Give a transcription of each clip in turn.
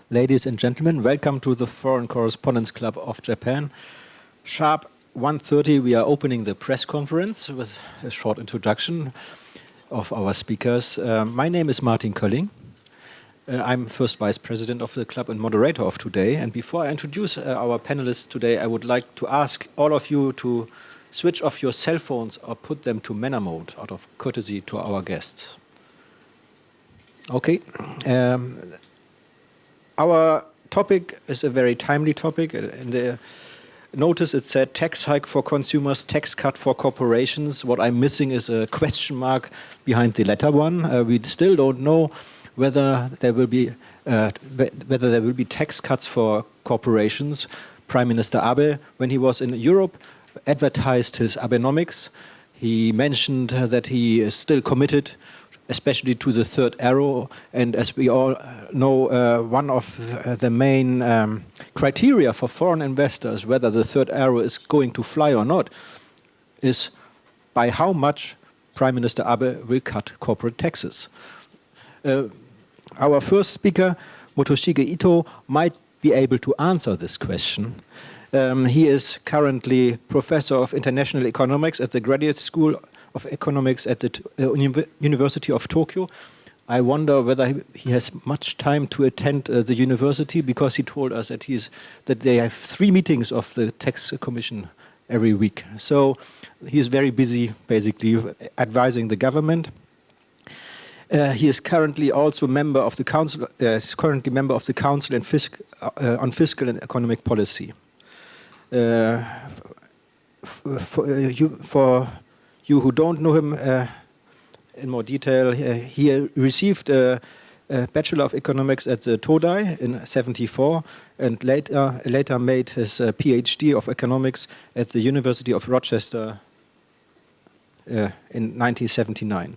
Ladies and gentlemen, welcome to the Foreign Correspondents Club of Japan. Sharp 1:30, we are opening the press conference with a short introduction of our speakers. My name is Martin Kölling. I'm first vice president of the club and moderator of today. And before I introduce our panelists today, I would like to ask all of you to switch off your cell phones or put them to manner mode out of courtesy to our guests. Okay. Our topic is a very timely topic. In the notice it said tax hike for consumers, tax cut for corporations. What I'm missing is a question mark behind the latter one. We still don't know whether there will be tax cuts for corporations. Prime Minister Abe, when he was in Europe, advertised his Abenomics. He mentioned that he is still committed, especially to the third arrow. And as we all know, one of the main criteria for foreign investors, whether the third arrow is going to fly or not, is by how much Prime Minister Abe will cut corporate taxes. Our first speaker, Motoshige Itoh, might be able to answer this question. He is currently professor of international economics at the Graduate School of Economics at the University of Tokyo. I wonder whether he has much time to attend the university, because he told us that they have 3 meetings of the tax commission every week. So he is very busy, basically, advising the government. He is currently also member of the council. On fiscal and economic policy. For you who don't know him in more detail, he received a Bachelor of Economics at the Todai in '74, and later made his PhD of Economics at the University of Rochester in 1979.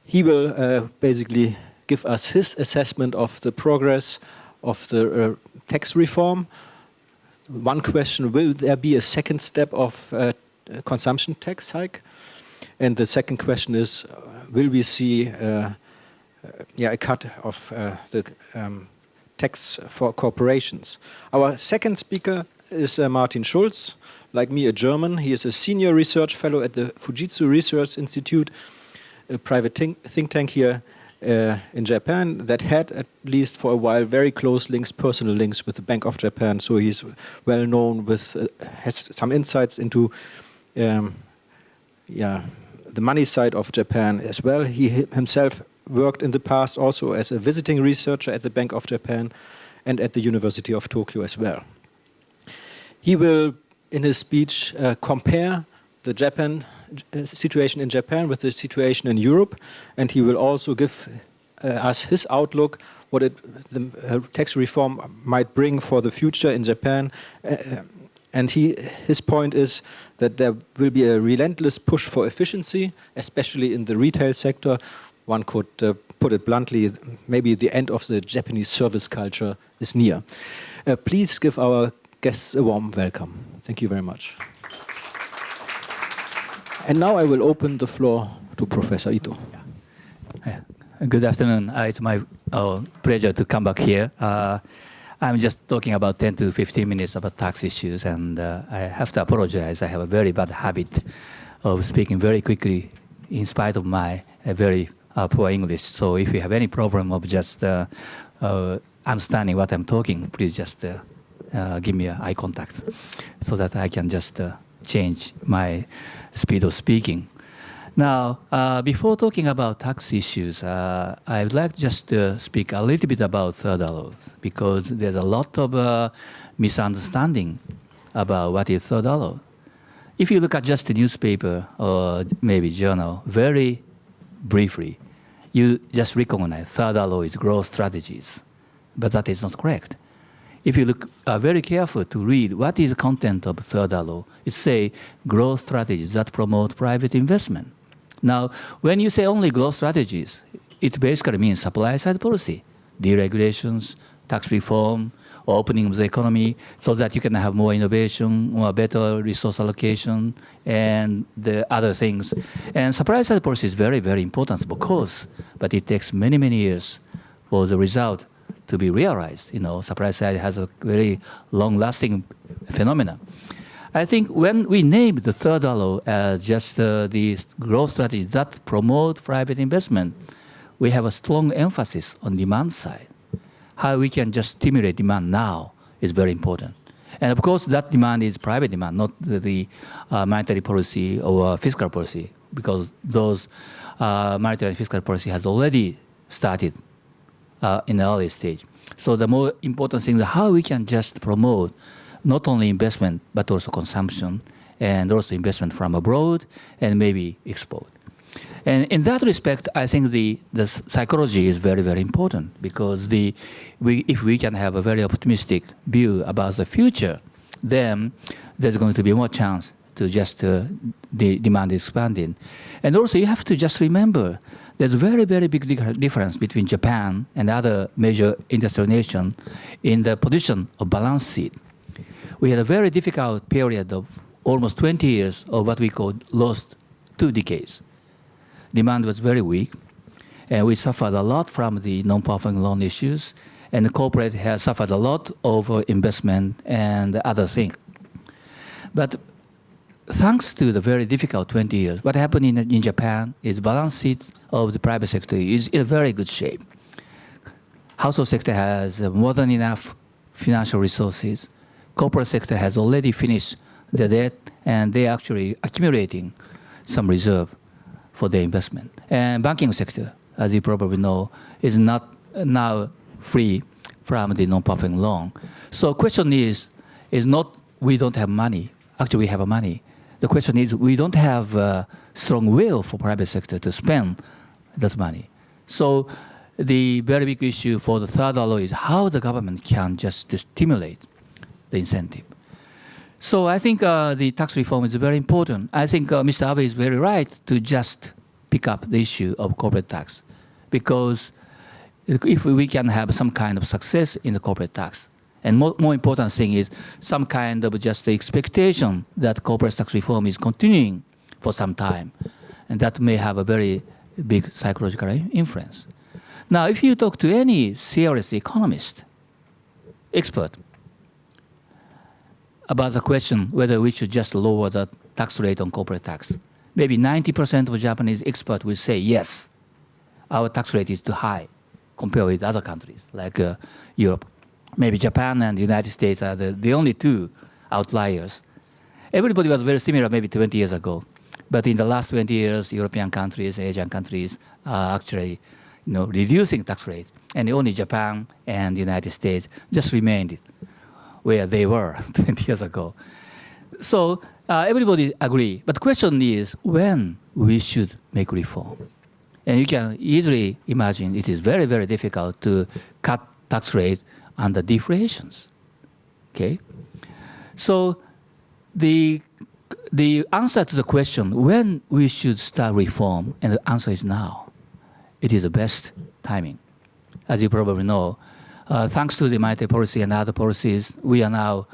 He will basically give us his assessment of the progress of the tax reform. One question: will there be a second step of consumption tax hike? And the second question is: will we see a cut of the tax for corporations? Our second speaker is Martin Schulz, like me, a German. He is a senior research fellow at the Fujitsu Research Institute, a private think tank here in Japan that had, at least for a while, very close links, personal links with the Bank of Japan. So he's well known with, has some insights into the money side of Japan as well. He himself worked in the past also as a visiting researcher at the Bank of Japan and at the University of Tokyo as well. He will, in his speech, compare the situation in Japan with the situation in Europe, and he will also give us his outlook, what the tax reform might bring for the future in Japan. And his point is that there will be a relentless push for efficiency, especially in the retail sector. One could put it bluntly, maybe the end of the Japanese service culture is near. Please give our guests a warm welcome. Thank you very much. And now I will open the floor to Professor Itoh. Good afternoon. It's my pleasure to come back here. I'm just talking about 10 to 15 minutes about tax issues, and I have to apologize. I have a very bad habit of speaking very quickly in spite of my very poor English. So if you have any problem of just understanding what I'm talking, please just give me eye contact so that I can just change my speed of speaking. Now, before talking about tax issues, I would like just to speak a little bit about third arrows, because there's a lot of misunderstanding about what is third arrow. If you look at just the newspaper or maybe journal, very briefly, you just recognize third arrow is growth strategies, but that is not correct. If you look very careful to read what is the content of third arrow, it say growth strategies that promote private investment. Now, when you say only growth strategies, it basically means supply side policy, deregulations, tax reform, opening of the economy so that you can have more innovation, more better resource allocation, and the other things. And supply side policy is very, very important, of course, but it takes many, many years for the result to be realized. Supply side has a very long-lasting phenomena. I think when we name the third law as just the growth strategy that promote private investment, we have a strong emphasis on demand side. How we can just stimulate demand now is very important. And of course, that demand is private demand, not the monetary policy or fiscal policy, because those monetary and fiscal policy has already started in the early stage. So the more important thing is how we can just promote not only investment, but also consumption, and also investment from abroad, and maybe export. And in that respect, I think the psychology is very, very important, because if we can have a very optimistic view about the future, then there's going to be more chance to just the demand expanding. And also you have to just remember there's a very, very big difference between Japan and other major industrial nations in the position of balance sheet. We had a very difficult period of almost 20 years of what we call lost 2 decades. Demand was very weak, and we suffered a lot from the non-performing loan issues, and the corporate has suffered a lot over investment and other things. But thanks to the very difficult 20 years, what happened in Japan is balance sheet of the private sector is in very good shape. Household sector has more than enough financial resources. Corporate sector has already finished their debt, and they're actually accumulating some reserve for their investment. And banking sector, as you probably know, is not now free from the non-performing loan. So question is not we don't have money. Actually, we have money. The question is we don't have a strong will for private sector to spend that money. So the very big issue for the third law is how the government can just stimulate the incentive. So I think the tax reform is very important. I think Mr. Abe is very right to just pick up the issue of corporate tax, because if we can have some kind of success in the corporate tax, and more important thing is some kind of just the expectation that corporate tax reform is continuing for some time, and that may have a very big psychological influence. Now, if you talk to any serious economist, expert, about the question whether we should just lower the tax rate on corporate tax, maybe 90% of Japanese experts will say, yes, our tax rate is too high compared with other countries like Europe. Maybe Japan and the United States are the only 2 outliers. Everybody was very similar maybe 20 years ago. But in the last 20 years, European countries, Asian countries are actually reducing tax rate. And only Japan and the United States just remained where they were 20 years ago. So everybody agree. But the question is when we should make reform. And you can easily imagine it is very, very difficult to cut tax rate under deflations. Okay? So the answer to the question when we should start reform, and the answer is now. It is the best timing. As you probably know, thanks to the monetary policy and other policies, we are now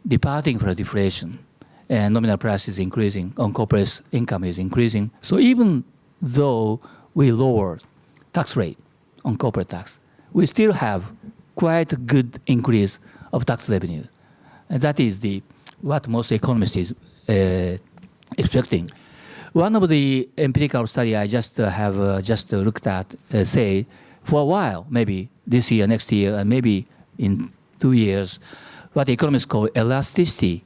departing from deflation, and nominal price is increasing, on corporate income is increasing. So even though we lowered tax rate on corporate tax, we still have quite a good increase of tax revenue. And that is what most economists is expecting. One of the empirical study I just have just looked at say for a while, maybe this year, next year, and maybe in 2 years, what economists call elasticity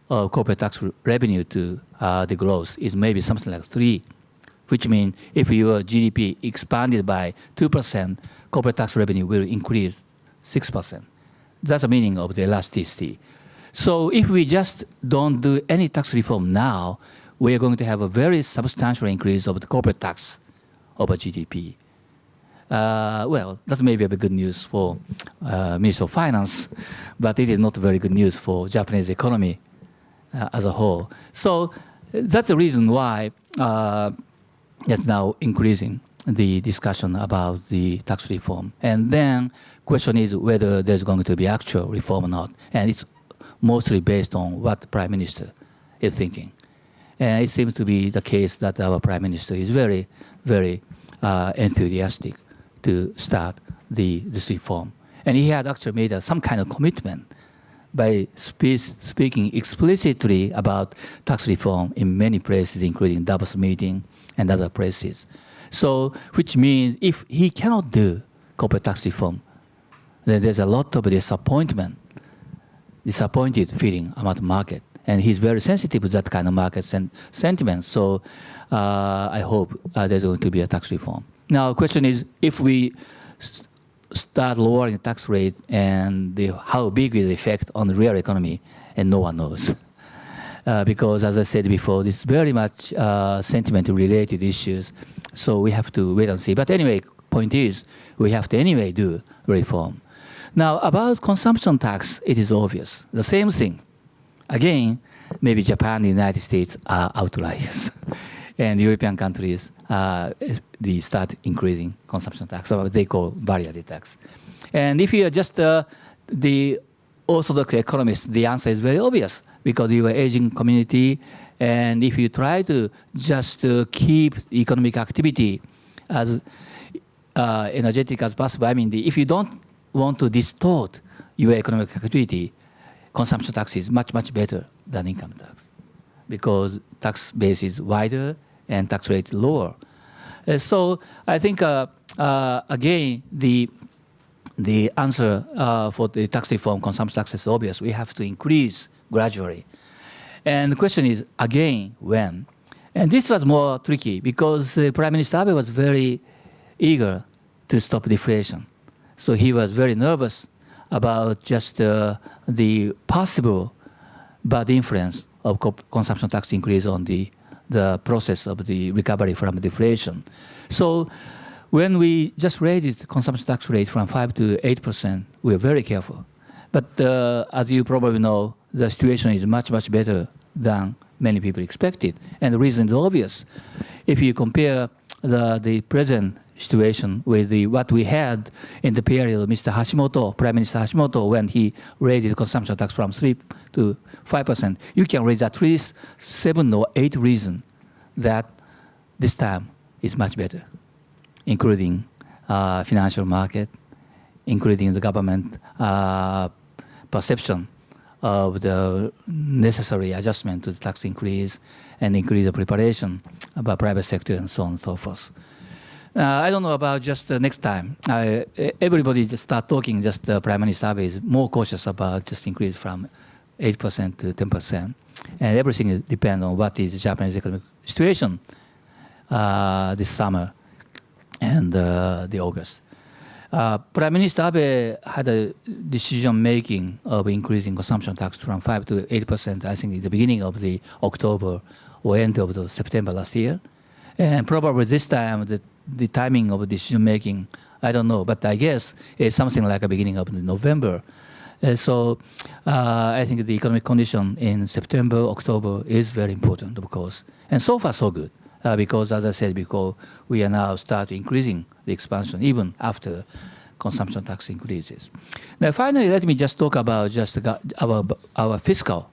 of corporate tax revenue to the growth is maybe something like 3, which means if your GDP expanded by 2%, corporate tax revenue will increase 6%. That's the meaning of the elasticity. So if we just don't do any tax reform now, we are going to have a very substantial increase of the corporate tax over GDP. Well, that may be a good news for Minister of Finance, but it is not very good news for Japanese economy as a whole. So that's the reason why it's now increasing the discussion about the tax reform. And then question is whether there's going to be actual reform or not. And it's mostly based on what the Prime Minister is thinking. And it seems to be the case that our Prime Minister is very, very enthusiastic to start this reform. And he had actually made some kind of commitment by speaking explicitly about tax reform in many places, including Davos meeting and other places. So, which means if he cannot do corporate tax reform, then there's a lot of disappointed feeling about the market. And he's very sensitive to that kind of market sentiment. So I hope there's going to be a tax reform. Now, the question is, if we start lowering the tax rate, and how big is the effect on the real economy, and no one knows. Because, as I said before, this is very much sentiment-related issues, so we have to wait and see. But anyway, point is, we have to anyway do reform. Now, about consumption tax, it is obvious. The same thing. Again, maybe Japan and the United States are outliers. And European countries, they start increasing consumption tax, so they call value-added tax. And if you are just the orthodox economist, the answer is very obvious, because you are an aging community, and if you try to just keep economic activity as energetic as possible, I mean, if you don't want to distort your economic activity, consumption tax is much, much better than income tax, because tax base is wider and tax rate is lower. So I think, again, the answer for the tax reform, consumption tax, is obvious. We have to increase gradually. And the question is, again, when? And this was more tricky, because Prime Minister Abe was very eager to stop deflation. So he was very nervous about just the possible bad influence of consumption tax increase on the process of the recovery from deflation. So when we just raised the consumption tax rate from 5 to 8%, we were very careful. But as you probably know, the situation is much, much better than many people expected. And the reason is obvious. If you compare the present situation with what we had in the period of Mr. Hashimoto, Prime Minister Hashimoto, when he raised the consumption tax from 3 to 5%, you can raise at least 7 or 8 reasons that this time is much better, including financial market, including the government perception of the necessary adjustment to the tax increase, and increase the preparation by private sector, and so on and so forth. I don't know about just next time. Everybody just start talking, just Prime Minister Abe is more cautious about just increase from 8% to 10%. And everything depends on what is the Japanese economic situation this summer and the August. Prime Minister Abe had a decision-making of increasing consumption tax from 5 to 8%, I think, at the beginning of the October or end of the September last year. And probably this time, the timing of decision-making, I don't know, but I guess it's something like the beginning of November. So I think the economic condition in September, October is very important, of course. And so far, so good, because as I said before, we are now starting increasing the expansion, even after consumption tax increases. Now, finally, let me just talk about just our fiscal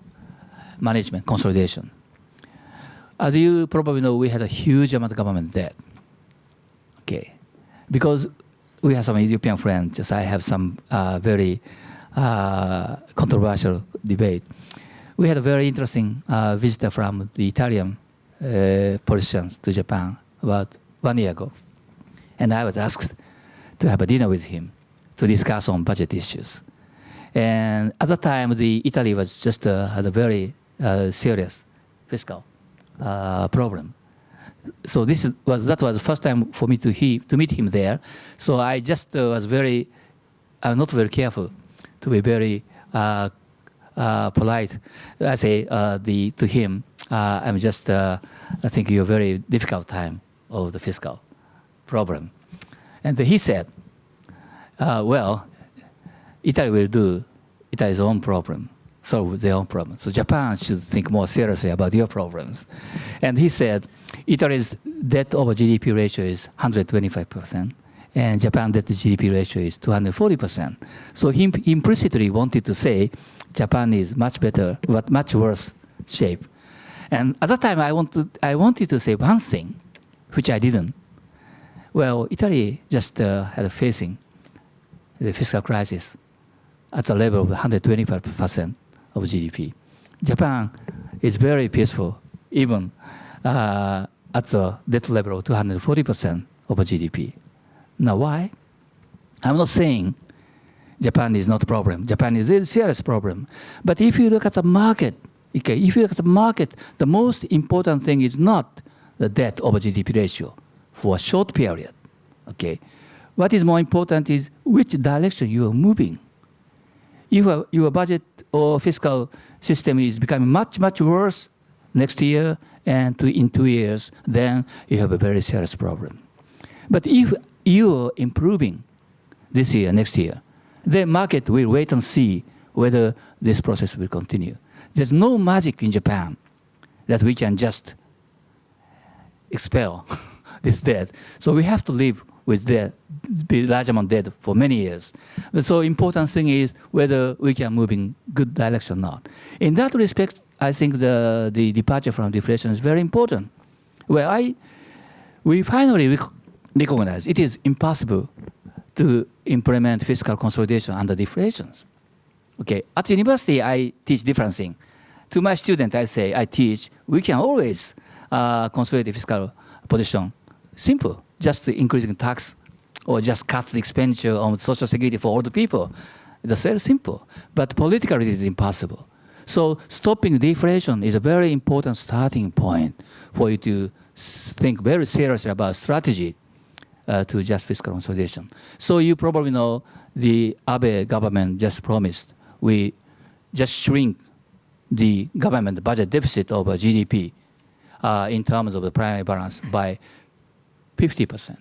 management consolidation. As you probably know, we had a huge amount of government debt. Okay, because we have some European friends, just I have some very controversial debate. We had a very interesting visitor from the Italian politicians to Japan about 1 year ago. And I was asked to have a dinner with him to discuss on budget issues. And at the time, Italy was just had a very serious fiscal problem. So that was the first time for me to meet him there. So I just was not very careful to be very polite. I say to him, I'm just I think you're a very difficult time of the fiscal problem. And he said, well, Italy will do Italy's own problem, solve their own problem. So Japan should think more seriously about your problems. And he said, Italy's debt over GDP ratio is 125%, and Japan debt to GDP ratio is 240%. So he implicitly wanted to say Japan is much better, but much worse shape. And at that time, I wanted to say one thing, which I didn't. Well, Italy just had facing the fiscal crisis at the level of 125% of GDP. Japan is very peaceful, even at the debt level of 240% of GDP. Now, why? I'm not saying Japan is not a problem. Japan is a serious problem. But if you look at the market, okay, if you look at the market, the most important thing is not the debt over GDP ratio for a short period. Okay, what is more important is which direction you are moving. If your budget or fiscal system is becoming much, much worse next year and in 2 years, then you have a very serious problem. But if you are improving this year, next year, the market will wait and see whether this process will continue. There's no magic in Japan that we can just expel this debt. So we have to live with the large amount of debt for many years. So important thing is whether we can move in good direction or not. In that respect, I think the departure from deflation is very important. Where we finally recognize it is impossible to implement fiscal consolidation under deflations. Okay, at university I teach different thing. To my student I teach we can always consolidate the fiscal position. Simple, just increasing tax or just cut the expenditure on social security for all the people. It's very simple, but politically it is impossible. So stopping deflation is a very important starting point for you to think very seriously about strategy to just fiscal consolidation. So you probably know the Abe government just promised we just shrink the government budget deficit over GDP in terms of the primary balance by 50%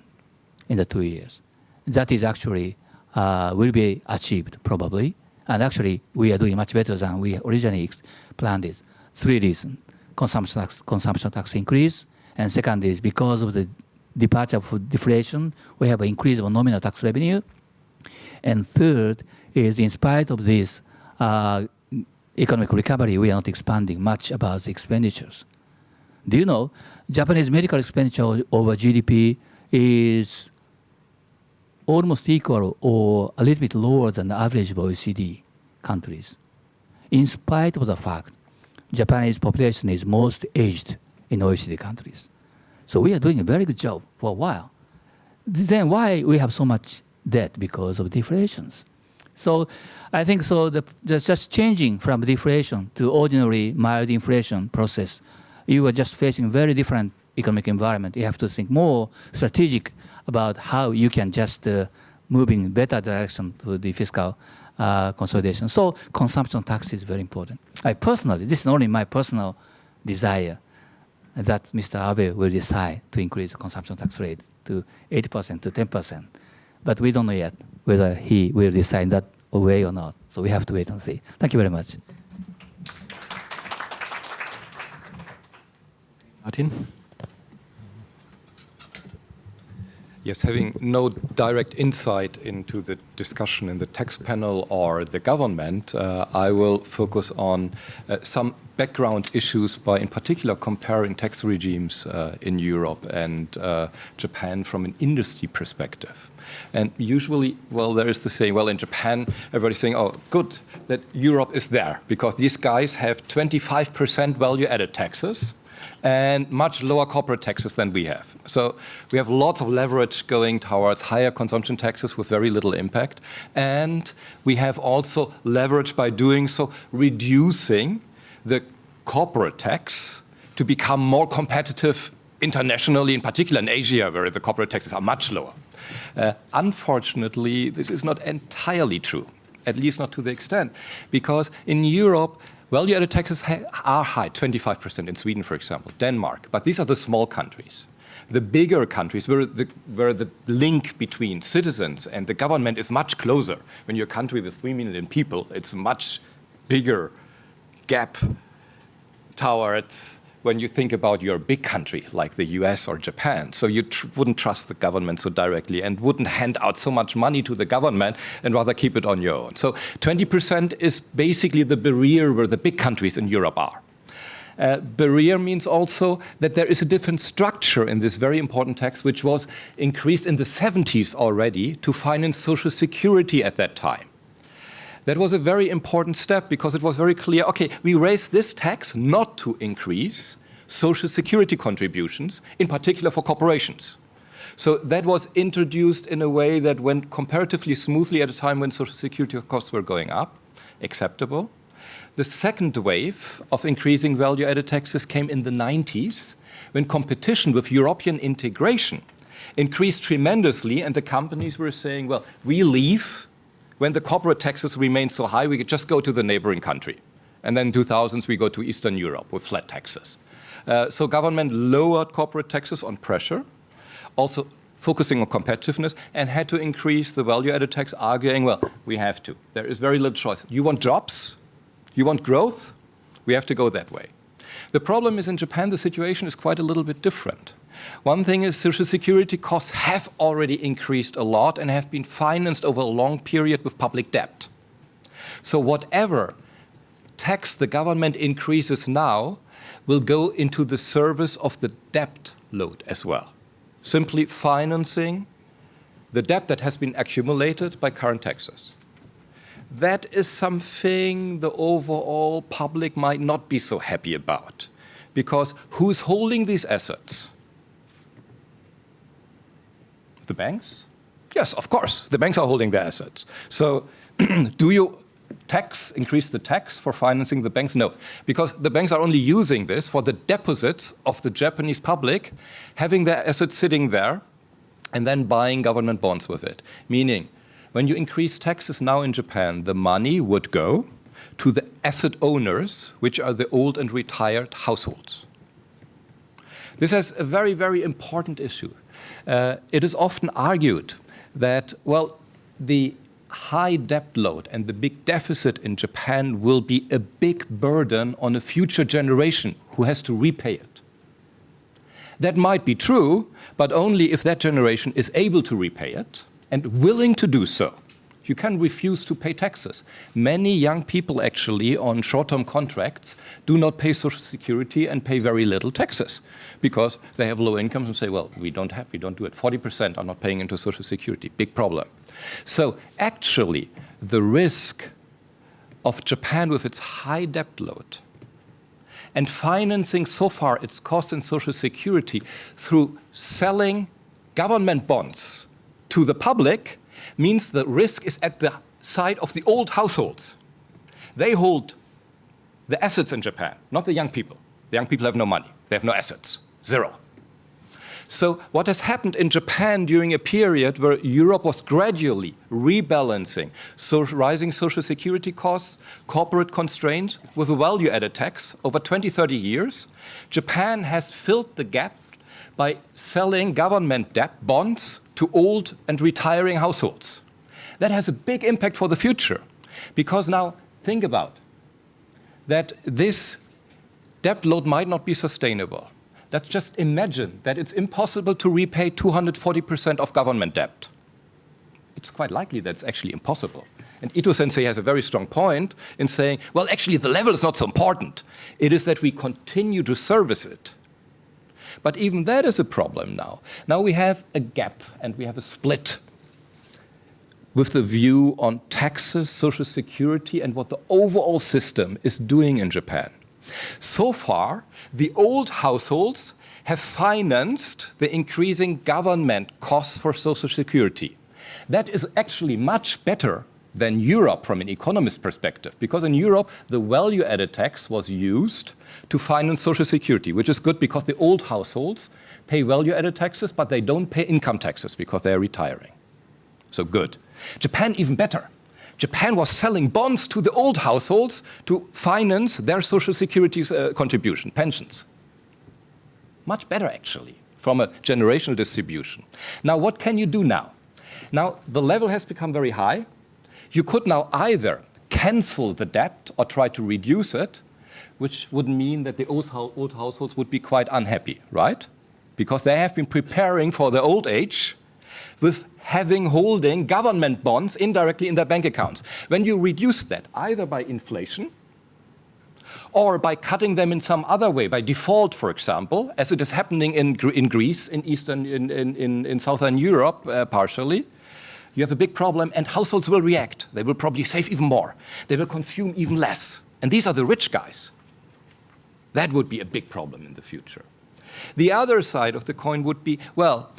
in the 2 years. That is actually will be achieved probably. And actually, we are doing much better than we originally planned it. 3 reasons. Consumption tax increase. And second is because of the departure of deflation, we have an increase of nominal tax revenue. And third is in spite of this economic recovery, we are not expanding much about the expenditures. Do you know, Japanese medical expenditure over GDP is almost equal or a little bit lower than the average of OECD countries. In spite of the fact, Japanese population is most aged in OECD countries. So we are doing a very good job for a while. Then why we have so much debt? Because of deflations. So I think so just changing from deflation to ordinary mild inflation process, you are just facing very different economic environment. You have to think more strategic about how you can just move in better direction to the fiscal consolidation. So consumption tax is very important. I personally, this is only my personal desire, that Mr. Abe will decide to increase the consumption tax rate to 8% to 10%. But we don't know yet whether he will decide that way or not. So we have to wait and see. Thank you very much. Martin? Yes, having no direct insight into the discussion in the tax panel or the government, I will focus on some background issues by, in particular, comparing tax regimes in Europe and Japan from an industry perspective. And usually, well, there is the saying, well, in Japan, everybody's saying, oh, good, that Europe is there, because these guys have 25% value-added taxes and much lower corporate taxes than we have. So we have lots of leverage going towards higher consumption taxes with very little impact. And we have also leverage by doing so, reducing the corporate tax to become more competitive internationally, in particular in Asia, where the corporate taxes are much lower. Unfortunately, this is not entirely true, at least not to the extent, because in Europe, value-added taxes are high, 25% in Sweden, for example, Denmark. But these are the small countries. The bigger countries, where the link between citizens and the government is much closer. When you're a country with 3 million people, it's a much bigger gap towards when you think about your big country, like the US or Japan. So you wouldn't trust the government so directly and wouldn't hand out so much money to the government and rather keep it on your own. So 20% is basically the barrier where the big countries in Europe are. Barrier means also that there is a different structure in this very important tax, which was increased in the 70s already to finance Social Security at that time. That was a very important step because it was very clear, okay, we raised this tax not to increase Social Security contributions, in particular for corporations. So that was introduced in a way that went comparatively smoothly at a time when Social Security costs were going up, acceptable. The second wave of increasing value-added taxes came in the 90s, when competition with European integration increased tremendously, and the companies were saying, well, we leave when the corporate taxes remain so high, we could just go to the neighboring country. And then in 2000s, we go to Eastern Europe with flat taxes. So government lowered corporate taxes on pressure, also focusing on competitiveness, and had to increase the value-added tax, arguing, well, we have to. There is very little choice. You want jobs? You want growth? We have to go that way. The problem is in Japan, the situation is quite a little bit different. One thing is Social Security costs have already increased a lot and have been financed over a long period with public debt. So whatever tax the government increases now will go into the service of the debt load as well, simply financing the debt that has been accumulated by current taxes. That is something the overall public might not be so happy about, because who's holding these assets? The banks? Yes, of course, the banks are holding their assets. So do you increase the tax for financing the banks? No, because the banks are only using this for the deposits of the Japanese public, having their assets sitting there and then buying government bonds with it. Meaning, when you increase taxes now in Japan, the money would go to the asset owners, which are the old and retired households. This is a very, very important issue. It is often argued that, well, the high debt load and the big deficit in Japan will be a big burden on a future generation who has to repay it. That might be true, but only if that generation is able to repay it and willing to do so. You can refuse to pay taxes. Many young people actually on short-term contracts do not pay Social Security and pay very little taxes because they have low incomes and say, well, we don't do it. 40% are not paying into Social Security. Big problem. So actually, the risk of Japan with its high debt load and financing so far its cost in Social Security through selling government bonds to the public means the risk is at the side of the old households. They hold the assets in Japan, not the young people. The young people have no money. They have no assets. Zero. So what has happened in Japan during a period where Europe was gradually rebalancing rising Social Security costs, corporate constraints with a value-added tax over 20, 30 years, Japan has filled the gap by selling government debt bonds to old and retiring households. That has a big impact for the future, because now think about that this debt load might not be sustainable. Let's just imagine that it's impossible to repay 240% of government debt. It's quite likely that it's actually impossible. And Ito Sensei has a very strong point in saying, well, actually the level is not so important. It is that we continue to service it. But even that is a problem now. Now we have a gap and we have a split with the view on taxes, Social Security, and what the overall system is doing in Japan. So far, the old households have financed the increasing government costs for Social Security. That is actually much better than Europe from an economist perspective, because in Europe, the value-added tax was used to finance Social Security, which is good because the old households pay value-added taxes, but they don't pay income taxes because they are retiring. So good. Japan, even better. Japan was selling bonds to the old households to finance their Social Security contribution, pensions. Much better, actually, from a generational distribution. Now, what can you do now? Now, the level has become very high. You could now either cancel the debt or try to reduce it, which would mean that the old households would be quite unhappy, right? Because they have been preparing for their old age with holding government bonds indirectly in their bank accounts. When you reduce that, either by inflation or by cutting them in some other way, by default, for example, as it is happening in Greece, in Southern Europe, partially, you have a big problem, and households will react. They will probably save even more. They will consume even less. And these are the rich guys. That would be a big problem in the future. The other side of the coin would be, well,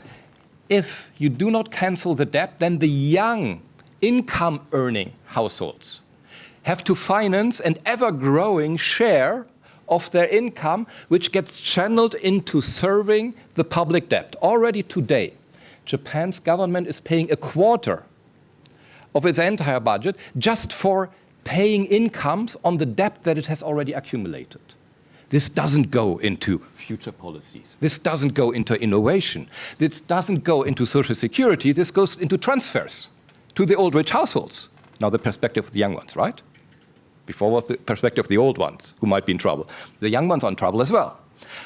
if you do not cancel the debt, then the young income-earning households have to finance an ever-growing share of their income, which gets channeled into serving the public debt. Already today, Japan's government is paying a quarter of its entire budget just for paying incomes on the debt that it has already accumulated. This doesn't go into future policies. This doesn't go into innovation. This doesn't go into social security. This goes into transfers to the old rich households. Now the perspective of the young ones, right? Before was the perspective of the old ones who might be in trouble. The young ones are in trouble as well.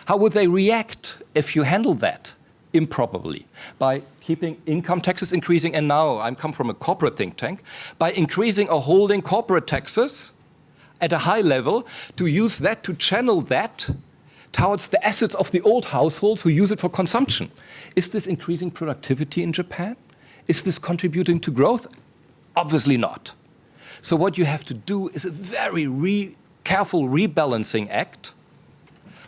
How would they react if you handle that improperly? By keeping income taxes increasing, and now I come from a corporate think tank, by increasing or holding corporate taxes at a high level, to use that, to channel that towards the assets of the old households who use it for consumption. Is this increasing productivity in Japan? Is this contributing to growth? Obviously not. So what you have to do is a very careful rebalancing act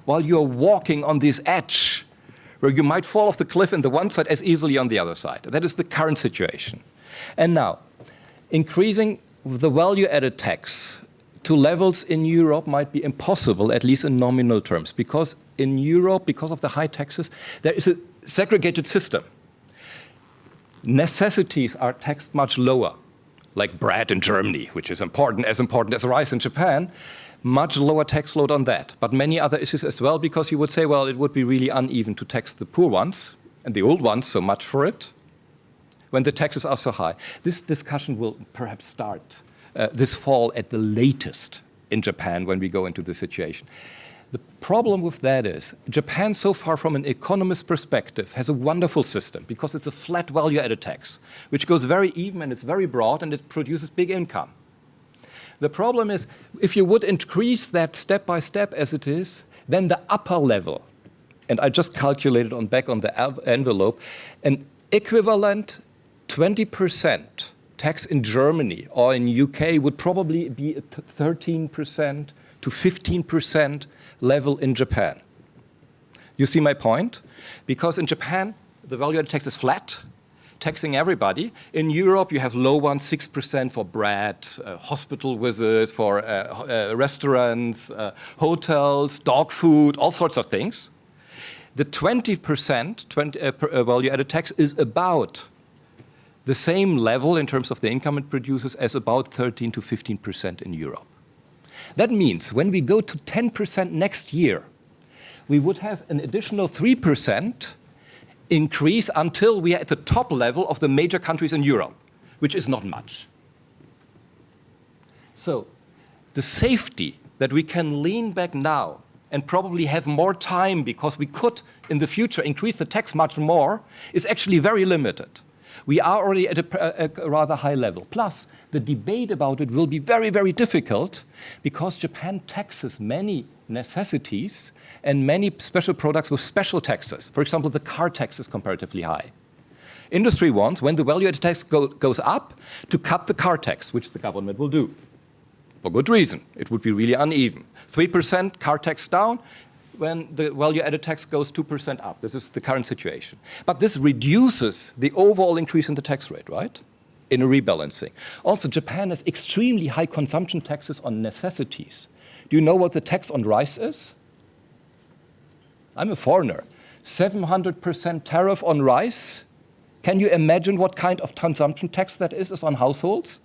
while you're walking on this edge where you might fall off the cliff on the one side as easily on the other side. That is the current situation. And now, increasing the value-added tax to levels in Europe might be impossible, at least in nominal terms, because in Europe, because of the high taxes, there is a segregated system. Necessities are taxed much lower, like bread in Germany, which is important as rice in Japan, much lower tax load on that. But many other issues as well, because you would say, well, it would be really uneven to tax the poor ones and the old ones so much for it when the taxes are so high. This discussion will perhaps start this fall at the latest in Japan when we go into this situation. The problem with that is Japan, so far from an economist perspective, has a wonderful system because it's a flat value-added tax, which goes very even and it's very broad and it produces big income. The problem is if you would increase that step by step as it is, then the upper level, and I just calculated back on the envelope, an equivalent 20% tax in Germany or in UK would probably be a 13% to 15% level in Japan. You see my point? Because in Japan, the value-added tax is flat, taxing everybody. In Europe, you have low ones, 6% for bread, hospital visits, for restaurants, hotels, dog food, all sorts of things. The 20% value-added tax is about the same level in terms of the income it produces as about 13 to 15% in Europe. That means when we go to 10% next year, we would have an additional 3% increase until we are at the top level of the major countries in Europe, which is not much. So the safety that we can lean back now and probably have more time because we could in the future increase the tax much more is actually very limited. We are already at a rather high level. Plus, the debate about it will be very, very difficult because Japan taxes many necessities and many special products with special taxes. For example, the car tax is comparatively high. Industry wants, when the value-added tax goes up, to cut the car tax, which the government will do. For good reason. It would be really uneven. 3% car tax down, when the value-added tax goes 2% up. This is the current situation. But this reduces the overall increase in the tax rate, right? In a rebalancing. Also, Japan has extremely high consumption taxes on necessities. Do you know what the tax on rice is? I'm a foreigner. 700% tariff on rice. Can you imagine what kind of consumption tax that is on households?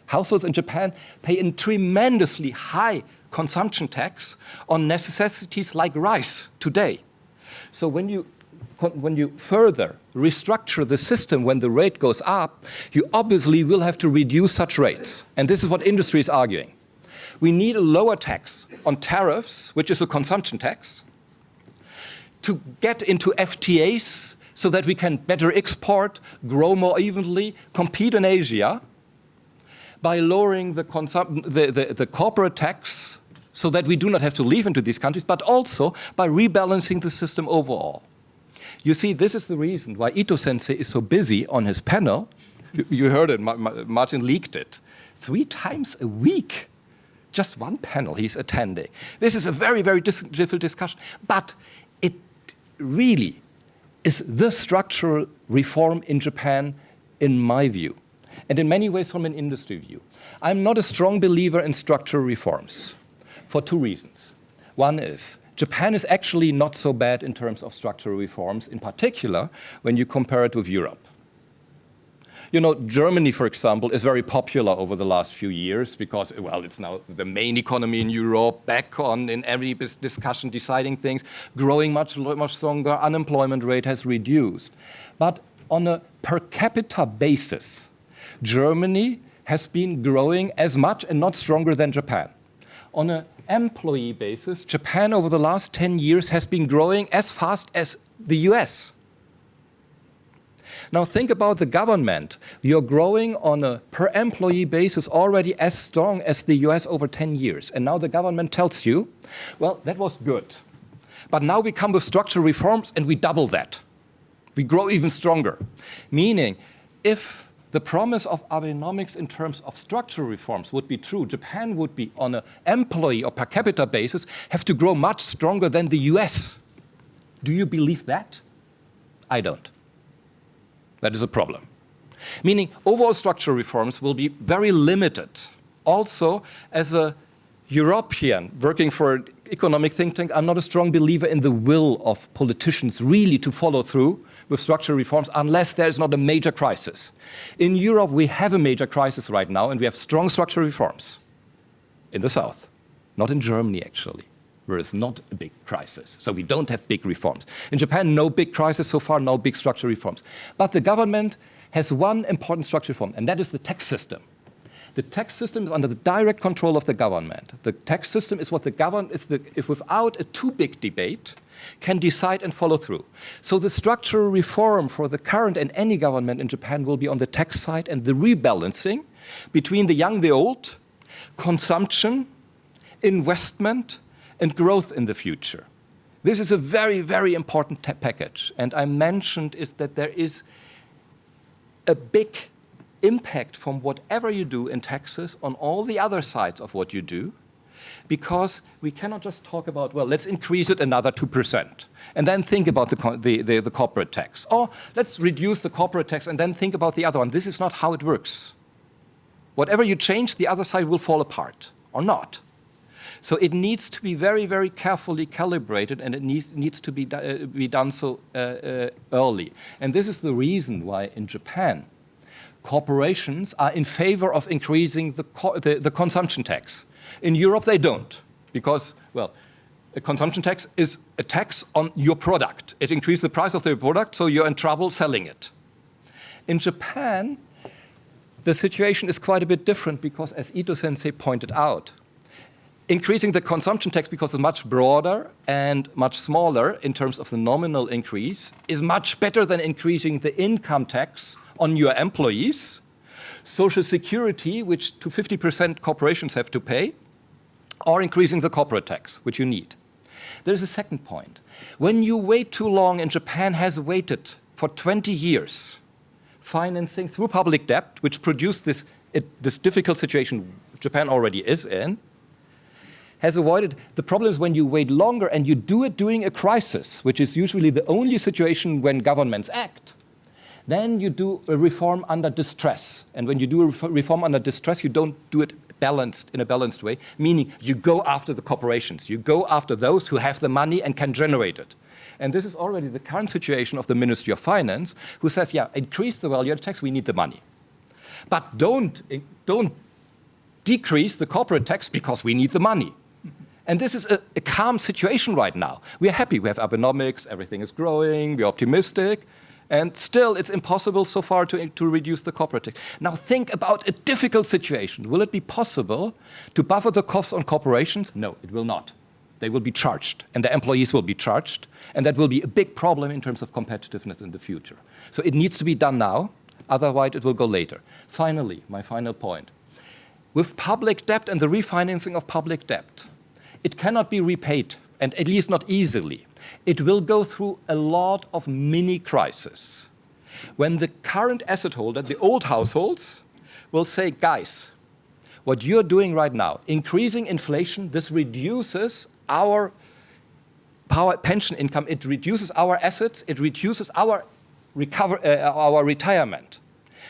Households in Japan pay a tremendously high consumption tax on necessities like rice today. So when you further restructure the system when the rate goes up, you obviously will have to reduce such rates. And this is what industry is arguing. We need a lower tax on tariffs, which is a consumption tax, to get into FTAs so that we can better export, grow more evenly, compete in Asia, by lowering the corporate tax so that we do not have to leave into these countries, but also by rebalancing the system overall. You see, this is the reason why Ito Sensei is so busy on his panel. You heard it, Martin leaked it. 3 times a week, just one panel he's attending. This is a very, very difficult discussion, but it really is the structural reform in Japan, in my view, and in many ways from an industry view. I'm not a strong believer in structural reforms for 2 reasons. One is, Japan is actually not so bad in terms of structural reforms, in particular when you compare it with Europe. You know, Germany, for example, is very popular over the last few years because, well, it's now the main economy in Europe, back on in every discussion, deciding things, growing much stronger, unemployment rate has reduced. But on a per capita basis, Germany has been growing as much and not stronger than Japan. On an employee basis, Japan over the last 10 years has been growing as fast as the US. Now think about the government. You're growing on a per employee basis already as strong as the US over 10 years. And now the government tells you, well, that was good. But now we come with structural reforms and we double that. We grow even stronger. Meaning, if the promise of Abenomics in terms of structural reforms would be true, Japan would be on an employee or per capita basis have to grow much stronger than the US. Do you believe that? I don't. That is a problem. Meaning overall structural reforms will be very limited. Also, as a European working for an economic think tank, I'm not a strong believer in the will of politicians really to follow through with structural reforms unless there is not a major crisis. In Europe, we have a major crisis right now, and we have strong structural reforms in the south, not in Germany, actually, where it's not a big crisis. So we don't have big reforms. In Japan, no big crisis so far, no big structural reforms. But the government has one important structural reform, and that is the tax system. The tax system is under the direct control of the government. The tax system is what the government, if without a too big debate, can decide and follow through. So the structural reform for the current and any government in Japan will be on the tax side and the rebalancing between the young, the old, consumption, investment, and growth in the future. This is a very, very important package. And I mentioned is that there is a big impact from whatever you do in taxes on all the other sides of what you do, because we cannot just talk about, well, let's increase it another 2%, and then think about the corporate tax. Or let's reduce the corporate tax and then think about the other one. This is not how it works. Whatever you change, the other side will fall apart, or not. So it needs to be very, very carefully calibrated, and it needs to be done so early. And this is the reason why in Japan, corporations are in favor of increasing the consumption tax. In Europe, they don't, because, well, a consumption tax is a tax on your product. It increases the price of the product, so you're in trouble selling it. In Japan, the situation is quite a bit different because, as Ito Sensei pointed out, increasing the consumption tax because it's much broader and much smaller in terms of the nominal increase is much better than increasing the income tax on your employees, Social Security, which to 50% corporations have to pay, or increasing the corporate tax, which you need. There's a second point. When you wait too long, and Japan has waited for 20 years, financing through public debt, which produced this difficult situation Japan already is in, has avoided. The problem is when you wait longer and you do it during a crisis, which is usually the only situation when governments act, then you do a reform under distress. And when you do a reform under distress, you don't do it in a balanced way, meaning you go after the corporations. You go after those who have the money and can generate it. And this is already the current situation of the Ministry of Finance, who says, yeah, increase the value added tax, we need the money. But don't decrease the corporate tax because we need the money. And this is a calm situation right now. We are happy. We have Abenomics, everything is growing, we're optimistic, and still it's impossible so far to reduce the corporate tax. Now think about a difficult situation. Will it be possible to buffer the costs on corporations? No, it will not. They will be charged, and the employees will be charged, and that will be a big problem in terms of competitiveness in the future. So it needs to be done now, otherwise it will go later. Finally, my final point. With public debt and the refinancing of public debt, it cannot be repaid, and at least not easily. It will go through a lot of mini crises. When the current asset holder, the old households, will say, guys, what you're doing right now, increasing inflation, this reduces our pension income, it reduces our assets, it reduces our retirement.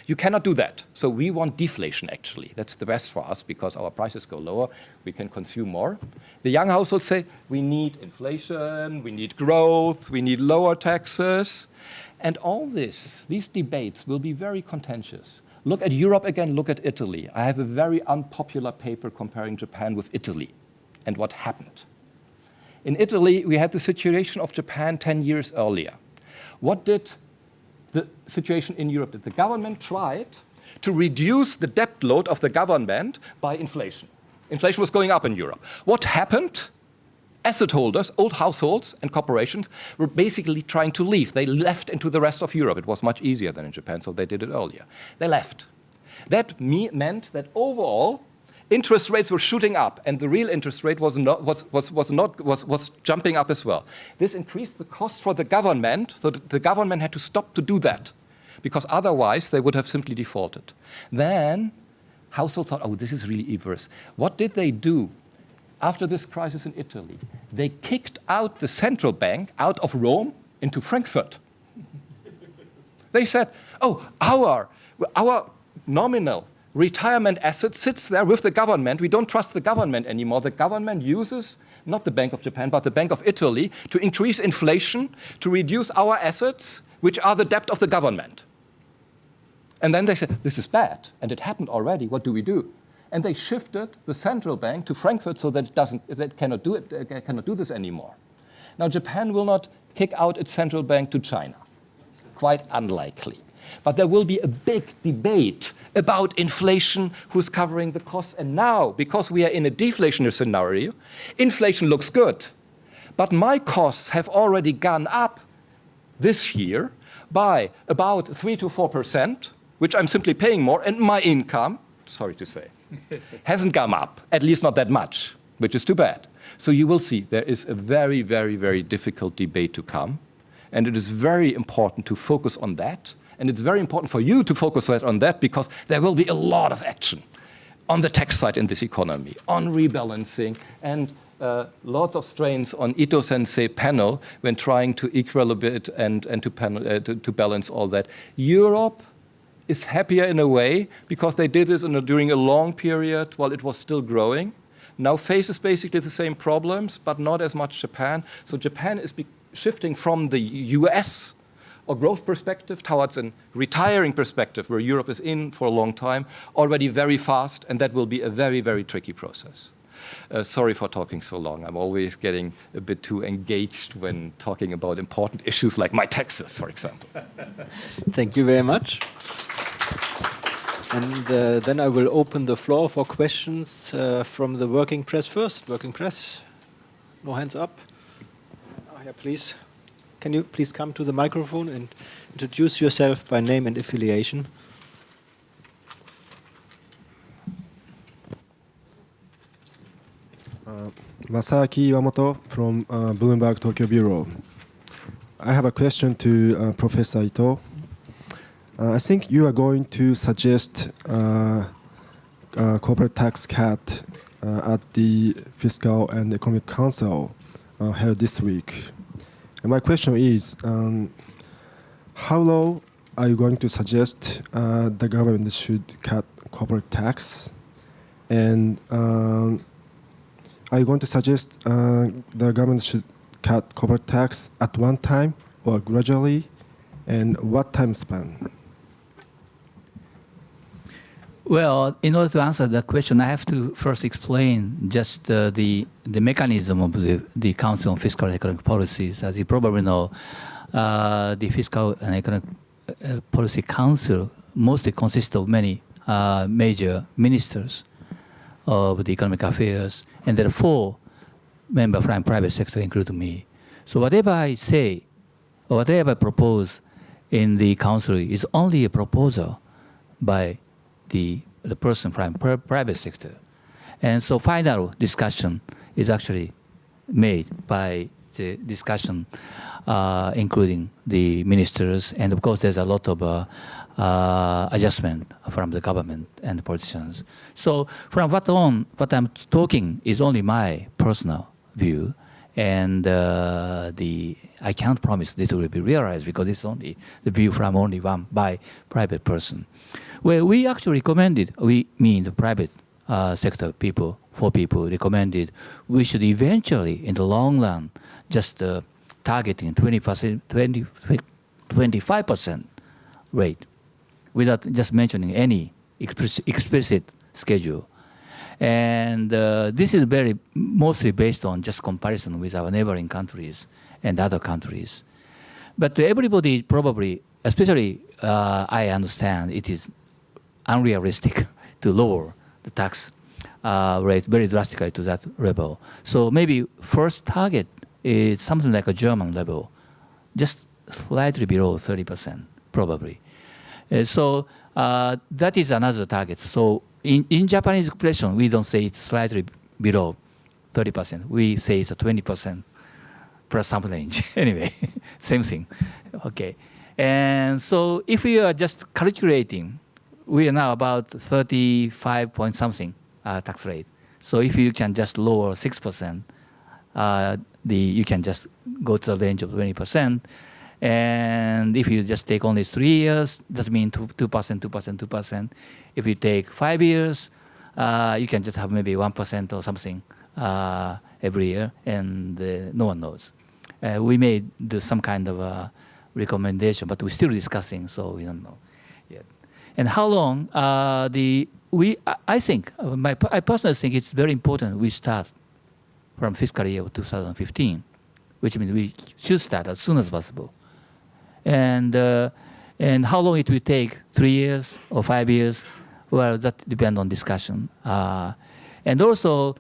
You cannot do that. So we want deflation, actually. That's the best for us because our prices go lower, we can consume more. The young households say, we need inflation, we need growth, we need lower taxes. And all these debates will be very contentious. Look at Europe again, look at Italy. I have a very unpopular paper comparing Japan with Italy and what happened. In Italy, we had the situation of Japan 10 years earlier. What did the situation in Europe? Did the government tried to reduce the debt load of the government by inflation? Inflation was going up in Europe. What happened? Asset holders, old households and corporations were basically trying to leave. They left into the rest of Europe. It was much easier than in Japan, so they did it earlier. They left. That meant that overall, interest rates were shooting up, and the real interest rate was jumping up as well. This increased the cost for the government, so the government had to stop to do that, because otherwise they would have simply defaulted. Then households thought, oh, this is really adverse. What did they do? After this crisis in Italy, they kicked out the central bank out of Rome into Frankfurt. They said, oh, our nominal retirement asset sits there with the government. We don't trust the government anymore. The government uses, not the Bank of Japan, but the Bank of Italy, to increase inflation, to reduce our assets, which are the debt of the government. And then they said, this is bad, and it happened already. What do we do? And they shifted the central bank to Frankfurt so that it cannot do this anymore. Now, Japan will not kick out its central bank to China. Quite unlikely. But there will be a big debate about inflation, who's covering the costs. And now, because we are in a deflationary scenario, inflation looks good. But my costs have already gone up this year by about 3 to 4%, which I'm simply paying more, and my income, sorry to say, hasn't come up, at least not that much, which is too bad. So you will see there is a very, very, very difficult debate to come. And it is very important to focus on that. And it's very important for you to focus on that because there will be a lot of action on the tax side in this economy, on rebalancing, and lots of strains on Ito Sensei panel when trying to equilibrate and to balance all that. Europe is happier in a way because they did this during a long period while it was still growing. Now faces basically the same problems, but not as much Japan. So Japan is shifting from the US or growth perspective towards a retiring perspective where Europe is in for a long time, already very fast, and that will be a very, very tricky process. Sorry for talking so long. I'm always getting a bit too engaged when talking about important issues like my taxes, for example. Thank you very much. And then I will open the floor for questions from the working press first. Working press, no hands up. Oh, yeah, please. Can you please come to the microphone and introduce yourself by name and affiliation? Masaaki Iwamoto from Bloomberg Tokyo Bureau. I have a question to Professor Ito. I think you are going to suggest corporate tax cut at the Fiscal and Economic Council held this week. And my question is, how low are you going to suggest the government should cut corporate tax? And are you going to suggest the government should cut corporate tax at one time or gradually? And what time span? Well, in order to answer that question, I have to first explain just the mechanism of the Council on Fiscal and Economic Policies. As you probably know, the Fiscal and Economic Policy Council mostly consists of many major ministers of the economic affairs, and there are 4 members from private sector, including me. So whatever I say or whatever I propose in the council is only a proposal by the person from private sector. And so final discussion is actually made by the discussion, including the ministers, and of course there's a lot of adjustment from the government and the politicians. So from what I'm talking is only my personal view, and I can't promise this will be realized because it's only the view from only one by private person. Well, we actually recommended, we mean the private sector people, recommended we should eventually, in the long run, just targeting 20%, 25% rate, without just mentioning any explicit schedule. And this is mostly based on just comparison with our neighboring countries and other countries. But everybody probably, especially I understand, it is unrealistic to lower the tax rate very drastically to that level. So maybe first target is something like a German level, just slightly below 30%, probably. So that is another target. So in Japanese expression, we don't say it's slightly below 30%. We say it's a 20% plus some range. Anyway, same thing. Okay. And so if we are just calculating, we are now about 35 point something tax rate. So if you can just lower 6%, you can just go to the range of 20%. And if you just take only 3 years, that means 2%, 2%, 2%. If you take 5 years, you can just have maybe 1% or something every year, and no one knows. We may do some kind of recommendation, but we're still discussing, so we don't know yet. And how long? I think, I personally think it's very important we start from fiscal year of 2015, which means we should start as soon as possible. And how long it will take, 3 years or 5 years, well, that depends on discussion. And also,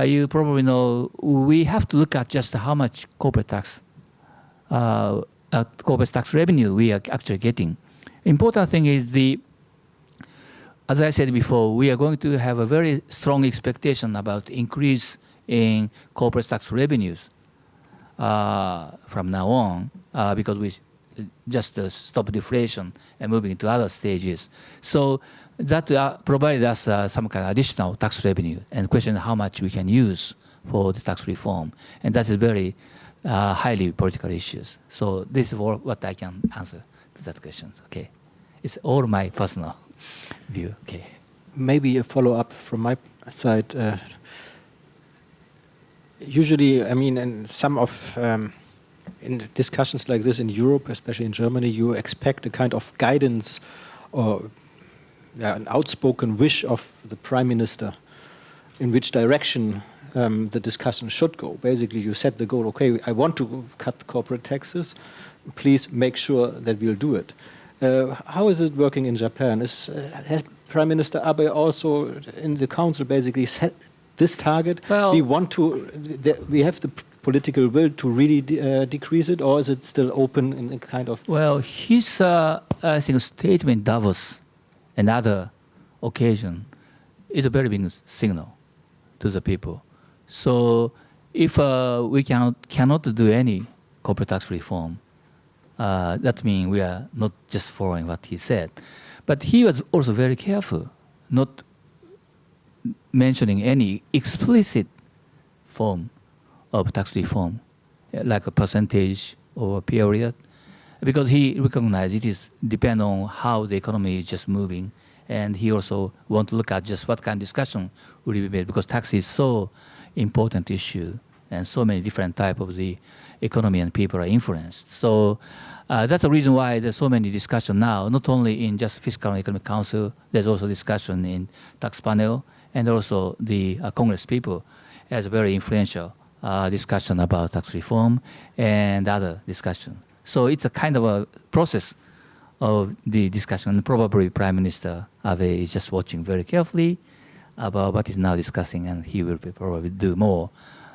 you probably know, we have to look at just how much corporate tax revenue we are actually getting. Important thing is as I said before, we are going to have a very strong expectation about increase in corporate tax revenues from now on, because we just stop deflation and moving into other stages. So that provided us some kind of additional tax revenue, and question how much we can use for the tax reform. And that is very highly political issues. So this is all what I can answer to that question. Okay, it's all my personal view. Okay. Maybe a follow-up from my side. Usually, I mean, in discussions like this in Europe, especially in Germany, you expect a kind of guidance or an outspoken wish of the prime minister in which direction the discussion should go. Basically, you set the goal, okay, I want to cut corporate taxes, please make sure that we'll do it. How is it working in Japan? Has Prime Minister Abe also in the council basically set this target? Well, we have the political will to really decrease it, or is it still open in a kind of... Well, his, I think, statement Davos and other occasion is a very big signal to the people. So if we cannot do any corporate tax reform, that means we are not just following what he said. But he was also very careful, not mentioning any explicit form of tax reform, like a percentage or a period, because he recognized it is depend on how the economy is just moving, and he also want to look at just what kind of discussion will be made, because tax is so important issue, and so many different type of the economy and people are influenced. So that's the reason why there's so many discussion now, not only in just Fiscal and Economic Council, there's also discussion in tax panel, and also the Congress people has a very influential discussion about tax reform and other discussion. So it's a kind of a process of the discussion, and probably Prime Minister Abe is just watching very carefully about what is now discussing, and he will probably do more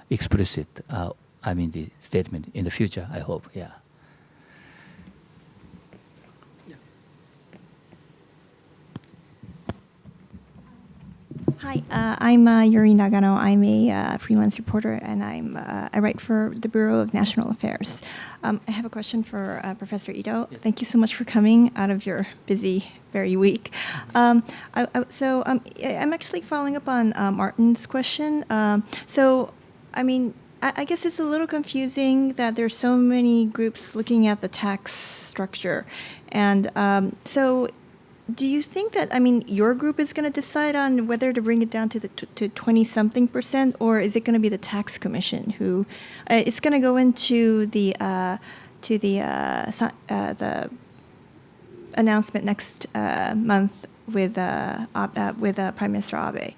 explicit, the statement in the future, I hope, yeah. Hi, I'm Yuri Nagano. I'm a freelance reporter, and I write for the Bureau of National Affairs. I have a question for Professor Ito. Yes. Thank you so much for coming out of your busy, very week. I'm actually following up on Martin's question. I guess it's a little confusing that there's so many groups looking at the tax structure. And so do you think that, your group is going to decide on whether to bring it down to 20-something%, or is it going to be the tax commission who, it's going to go into the announcement next month with Prime Minister Abe.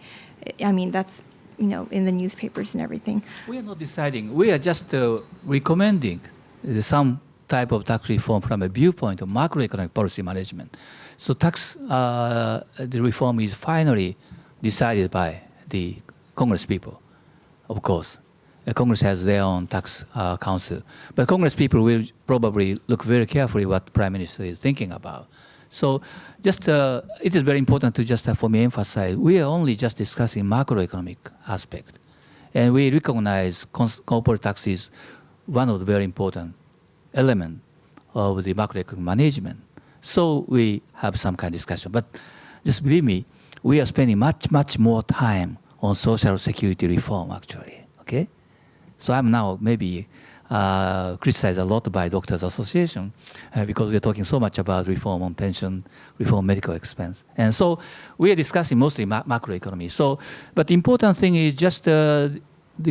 That's, in the newspapers and everything. We are not deciding. We are just recommending some type of tax reform from a viewpoint of macroeconomic policy management. So tax the reform is finally decided by the Congress people, of course. Congress has their own tax council. But Congress people will probably look very carefully what Prime Minister is thinking about. So just it is very important to just for me emphasize, we are only just discussing macroeconomic aspect. And we recognize corporate tax is one of the very important elements of the macroeconomic management. So we have some kind of discussion. But just believe me, we are spending much more time on social security reform, actually. Okay? So I'm now maybe criticized a lot by Doctors Association because we're talking so much about reform on pension, reform medical expense. And so we are discussing mostly macroeconomy. So, but the important thing is just the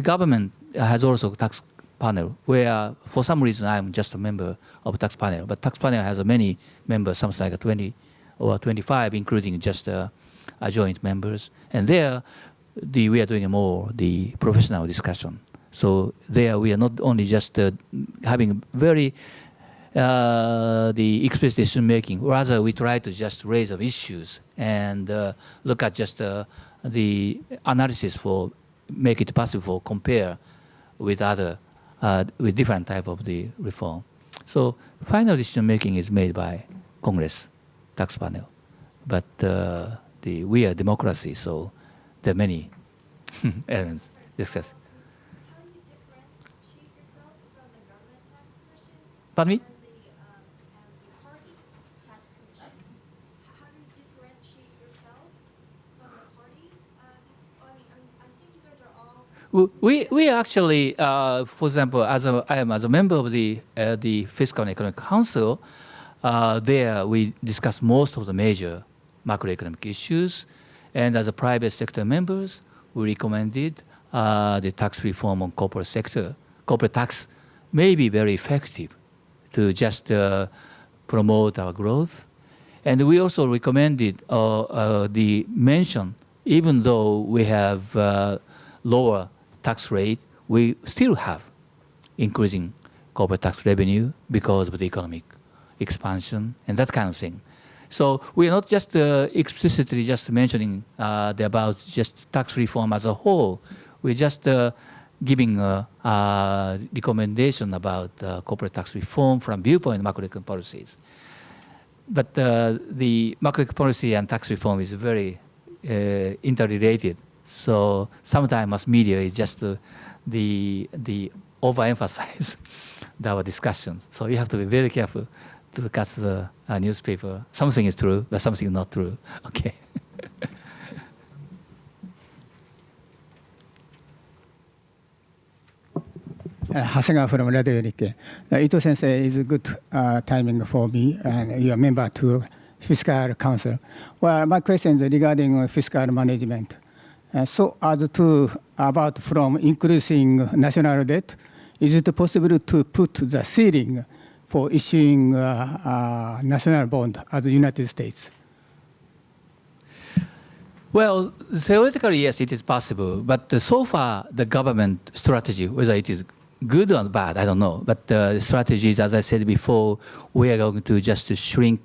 government has also tax panel, where for some reason I'm just a member of tax panel, but tax panel has many members, something like 20 or 25, including just joint members. And there, we are doing more the professional discussion. So there we are not only just having very the explicit decision making, rather we try to just raise some issues and look at just the analysis for make it possible for compare with other with different type of the reform. So final decision making is made by Congress tax panel, but we are democracy, so there are many elements discussed. How do you differentiate yourself from the government tax commission? Pardon me? And the party tax commission? How do you differentiate yourself from the party? I think you guys are all. We actually, for example, I am as a member of the Fiscal and Economic Council, there we discuss most of the major macroeconomic issues, and as a private sector members, we recommended the tax reform on corporate sector. Corporate tax may be very effective to just promote our growth, and we also recommended the mention, even though we have lower tax rate, we still have increasing corporate tax revenue because of the economic expansion and that kind of thing. So we are not just explicitly just mentioning about just tax reform as a whole. We're just giving a recommendation about corporate tax reform from viewpoint macroeconomic policies. But the macroeconomic policy and tax reform is very interrelated. So sometimes mass media is just the overemphasize our discussion. So you have to be very careful to look at the newspaper. Something is true, but something is not true. Okay. 長谷川 from Radio Nikkei. Ito Sensei is a good timing for me, and you are member to Fiscal Council. Well, my question is regarding fiscal management. So as to about from increasing national debt, is it possible to put the ceiling for issuing national bond as the United States? Well, theoretically, yes, it is possible. But so far, the government strategy, whether it is good or bad, I don't know. But the strategy is, as I said before, we are going to just shrink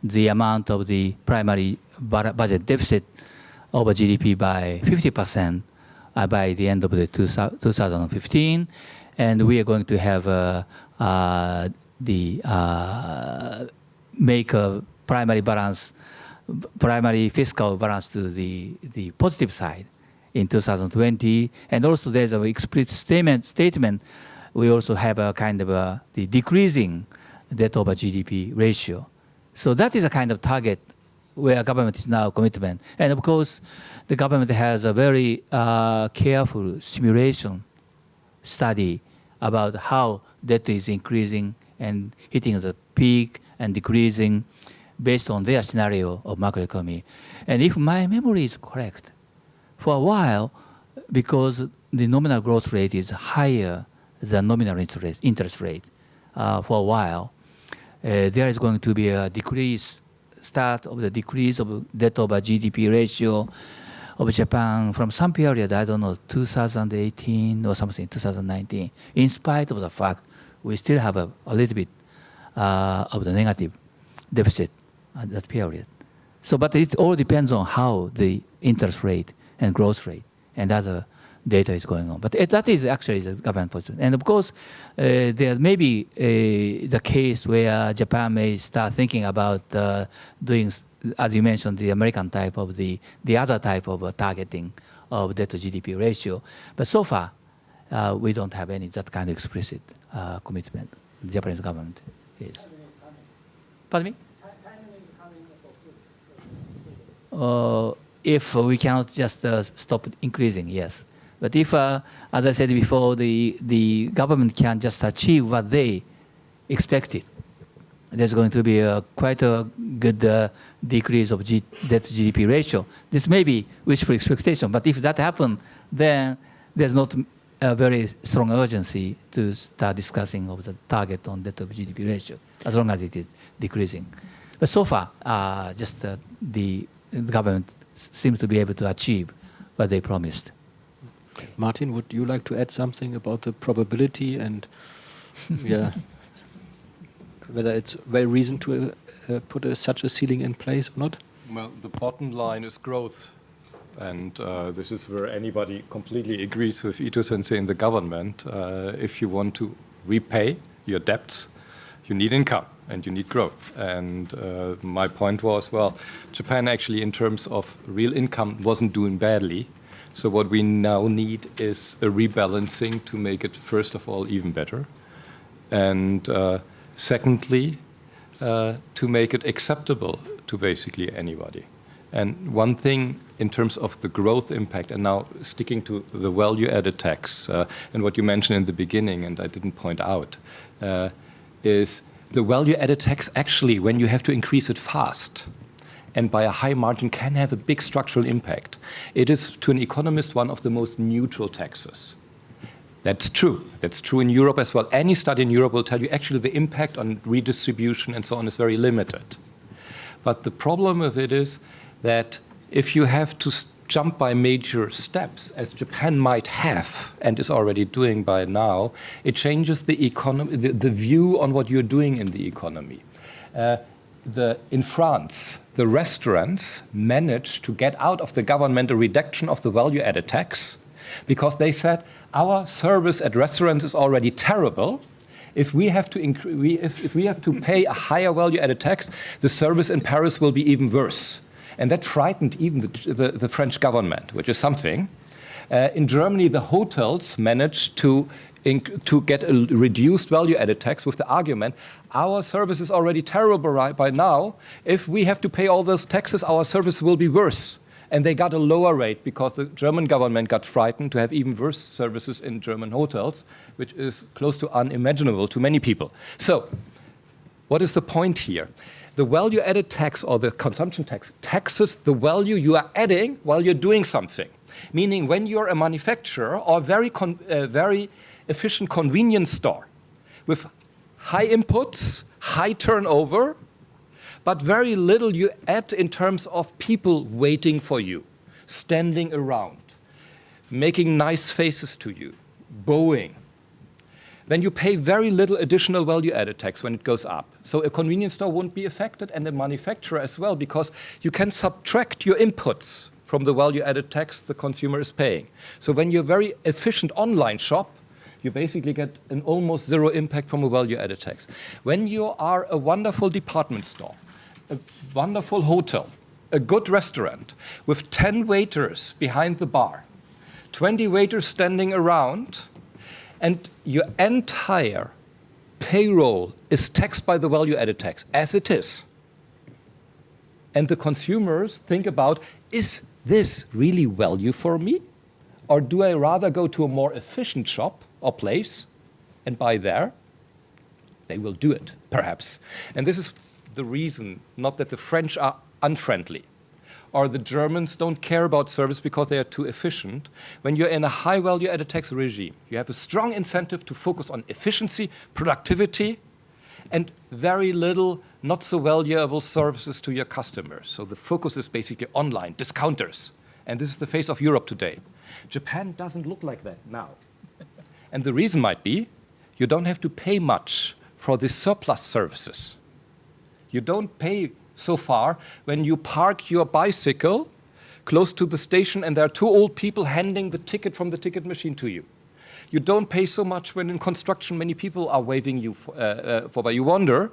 the amount of the primary budget deficit over GDP by 50% by the end of the 2015. And we are going to have make a primary balance primary fiscal balance to the positive side in 2020. And also there's an explicit statement. We also have a kind of the decreasing debt over GDP ratio. So that is a kind of target where government is now commitment. And of course, the government has a very careful simulation study about how debt is increasing and hitting the peak and decreasing based on their scenario of macroeconomy. And if my memory is correct, for a while, because the nominal growth rate is higher than nominal interest rate, for a while, there is going to be a start of the decrease of debt over GDP ratio of Japan from some period, I don't know, 2018 or something, 2019, in spite of the fact we still have a little bit of the negative deficit at that period. So, but it all depends on how the interest rate and growth rate and other data is going on. But that is actually the government position. And of course, there may be the case where Japan may start thinking about doing, as you mentioned, the American type of the other type of targeting of debt to GDP ratio. But so far, we don't have any that kind of explicit commitment. The Japanese government is. Pardon me? If we cannot just stop increasing, yes. But if, as I said before, the government can just achieve what they expected, there's going to be quite a good decrease of debt to GDP ratio. This may be wishful expectation, but if that happens, then there's not a very strong urgency to start discussing of the target on debt to GDP ratio, as long as it is decreasing. But so far, just the government seems to be able to achieve what they promised. Martin, would you like to add something about the probability and yeah, whether it's well reasoned to put such a ceiling in place or not? Well, the bottom line is growth. And this is where anybody completely agrees with Ito-sensei in the government. If you want to repay your debts, you need income and you need growth. And my point was, well, Japan actually in terms of real income wasn't doing badly. So what we now need is a rebalancing to make it, first of all, even better. And secondly, to make it acceptable to basically anybody. And one thing in terms of the growth impact, and now sticking to the value-added tax, and what you mentioned in the beginning, and I didn't point out, is the value-added tax actually, when you have to increase it fast, and by a high margin can have a big structural impact. It is, to an economist, one of the most neutral taxes. That's true. That's true in Europe as well. Any study in Europe will tell you actually the impact on redistribution and so on is very limited. But the problem with it is that if you have to jump by major steps, as Japan might have and is already doing by now, it changes the economy, the view on what you're doing in the economy. In France, the restaurants managed to get out of the government a reduction of the value-added tax because they said, our service at restaurants is already terrible. If we have to if we have to pay a higher value-added tax, the service in Paris will be even worse. And that frightened even the French government, which is something. In Germany, the hotels managed to get a reduced value-added tax with the argument, our service is already terrible right by now. If we have to pay all those taxes, our service will be worse. And they got a lower rate because the German government got frightened to have even worse services in German hotels, which is close to unimaginable to many people. So, what is the point here? The value-added tax or the consumption tax taxes the value you are adding while you're doing something. Meaning when you're a manufacturer or a very efficient convenience store with high inputs, high turnover, but very little you add in terms of people waiting for you, standing around, making nice faces to you, bowing, then you pay very little additional value-added tax when it goes up. So a convenience store won't be affected and a manufacturer as well because you can subtract your inputs from the value-added tax the consumer is paying. So when you're a very efficient online shop, you basically get an almost zero impact from a value-added tax. When you are a wonderful department store, a wonderful hotel, a good restaurant with 10 waiters behind the bar, 20 waiters standing around, and your entire payroll is taxed by the value-added tax, as it is. And the consumers think about, is this really value for me? Or do I rather go to a more efficient shop or place and buy there? They will do it, perhaps. And this is the reason, not that the French are unfriendly or the Germans don't care about service because they are too efficient. When you're in a high value-added tax regime, you have a strong incentive to focus on efficiency, productivity, and very little not so valuable services to your customers. So the focus is basically online, discounters. And this is the face of Europe today. Japan doesn't look like that now. And the reason might be you don't have to pay much for the surplus services. You don't pay so far when you park your bicycle close to the station and there are two old people handing the ticket from the ticket machine to you. You don't pay so much when in construction many people are waving you but you wonder,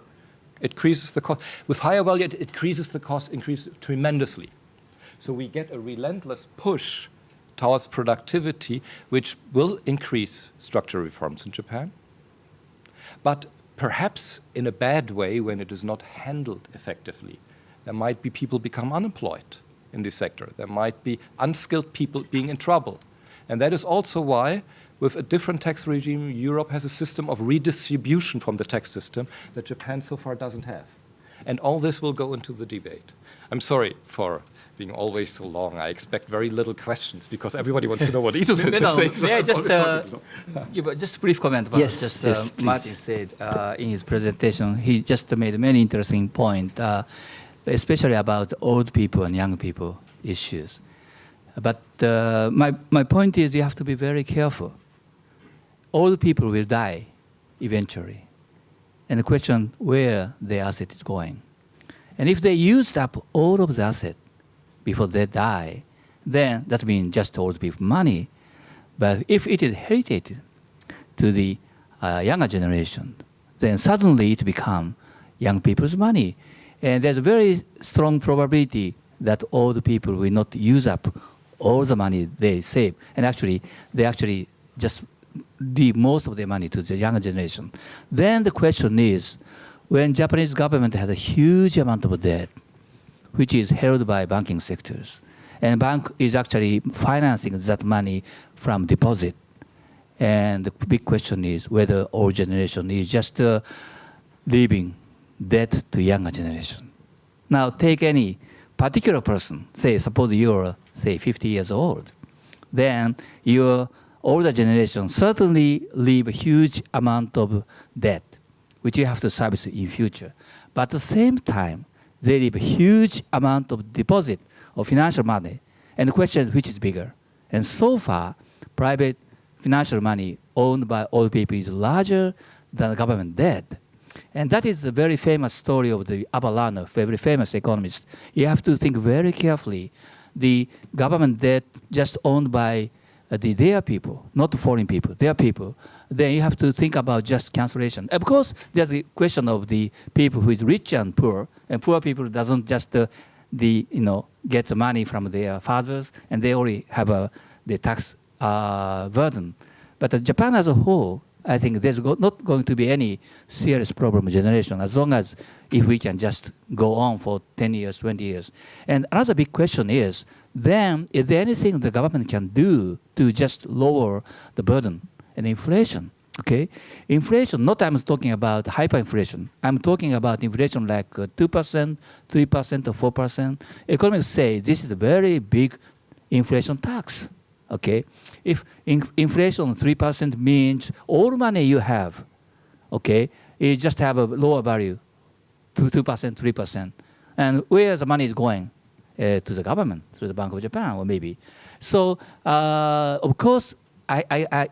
it increases the cost. With higher value, it increases the cost tremendously. So we get a relentless push towards productivity, which will increase structural reforms in Japan, but perhaps in a bad way when it is not handled effectively. There might be people become unemployed in this sector. There might be unskilled people being in trouble. And that is also why, with a different tax regime, Europe has a system of redistribution from the tax system that Japan so far doesn't have. And all this will go into the debate. I'm sorry for being always so long. I expect very little questions because everybody wants to know what Ito said. May I just give just a brief comment about Martin said in his presentation. He just made many interesting points, especially about old people and young people issues. But my point is you have to be very careful. Old people will die eventually. And the question where the asset is going. And if they used up all of the asset before they die, then that means just old people money. But if it is inherited to the younger generation, then suddenly it becomes young people's money. And there's a very strong probability that old people will not use up all the money they save. And actually, they actually just leave most of their money to the younger generation. Then the question is, when Japanese government has a huge amount of debt, which is held by banking sectors, and bank is actually financing that money from deposit. And the big question is whether old generation is just leaving debt to younger generation. Now take any particular person, say suppose you're say 50 years old, then your older generation certainly leave a huge amount of debt, which you have to service in future. But at the same time, they leave a huge amount of deposit of financial money. And the question is which is bigger? And so far, private financial money owned by old people is larger than government debt. And that is the very famous story of the Avalano, very famous economist. You have to think very carefully. The government debt just owned by their people, not foreign people, their people, then you have to think about just cancellation. Of course, there's the question of the people who is rich and poor people doesn't just get the money from their fathers, and they already have the tax burden. But Japan as a whole, I think there's not going to be any serious problem with generation as long as if we can just go on for 10 years, 20 years. And another big question is, then is there anything the government can do to just lower the burden and inflation? Okay, inflation, not I'm talking about hyperinflation. I'm talking about inflation like 2%, 3%, or 4%. Economists say this is a very big inflation tax. Okay, if inflation 3% means all money you have, okay, you just have a lower value, 2%, 3%. And where the money is going? To the government, to the Bank of Japan, or maybe. So, of course, I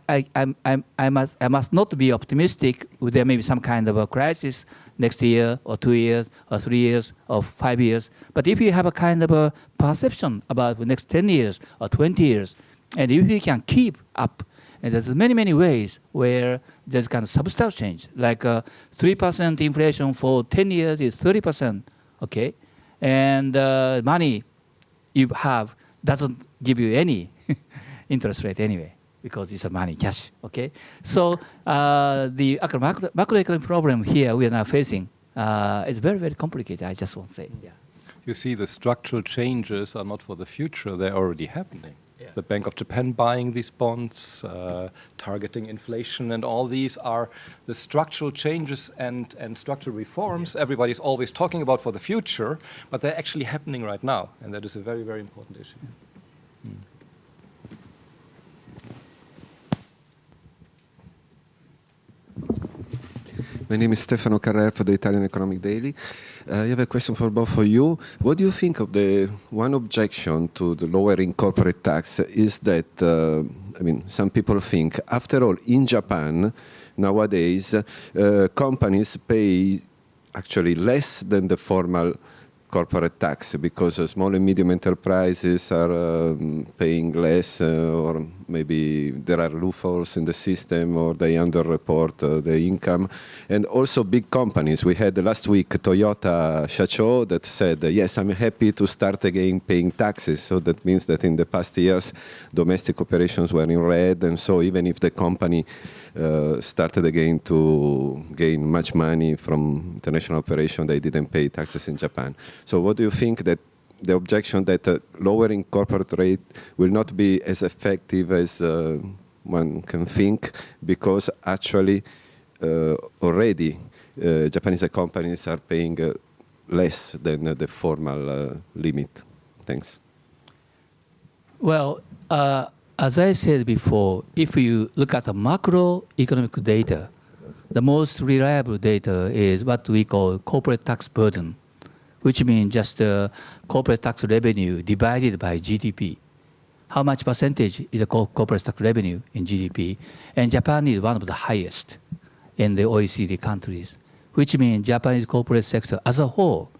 must not be optimistic. There may be some kind of a crisis next year, or 2 years, or 3 years, or 5 years. But if you have a kind of a perception about the next 10 years or 20 years, and if you can keep up, and there's many, many ways where there's kind of substantial change, like 3% inflation for 10 years is 30%, okay? and money you have doesn't give you any interest rate anyway, because it's a money, cash, okay? So the macroeconomic problem here we are now facing is very, very complicated, I just want to say. Yeah. You see, the structural changes are not for the future, they're already happening. Yeah. The Bank of Japan buying these bonds, targeting inflation, and all these are the structural changes and structural reforms everybody's always talking about for the future, but they're actually happening right now, and that is a very, very important issue. My name is Stefano Carrer for the Italian Economic Daily. I have a question for both of you. What do you think of the one objection to the lowering corporate tax is that, some people think, after all, in Japan, nowadays, companies pay actually less than the formal corporate tax because small and medium enterprises are paying less or maybe there are loopholes in the system or they underreport the income. And also big companies. We had last week Toyota Shacho that said, yes, I'm happy to start again paying taxes. So that means that in the past years, domestic operations were in red. And so even if the company started again to gain much money from international operation, they didn't pay taxes in Japan. So what do you think that the objection that lowering corporate rate will not be as effective as one can think, because actually already Japanese companies are paying less than the formal limit? Thanks. Well, as I said before, if you look at the macroeconomic data, the most reliable data is what we call corporate tax burden, which means just corporate tax revenue divided by GDP. How much percentage is the corporate tax revenue in GDP? And Japan is one of the highest in the OECD countries, which means Japanese corporate sector as a whole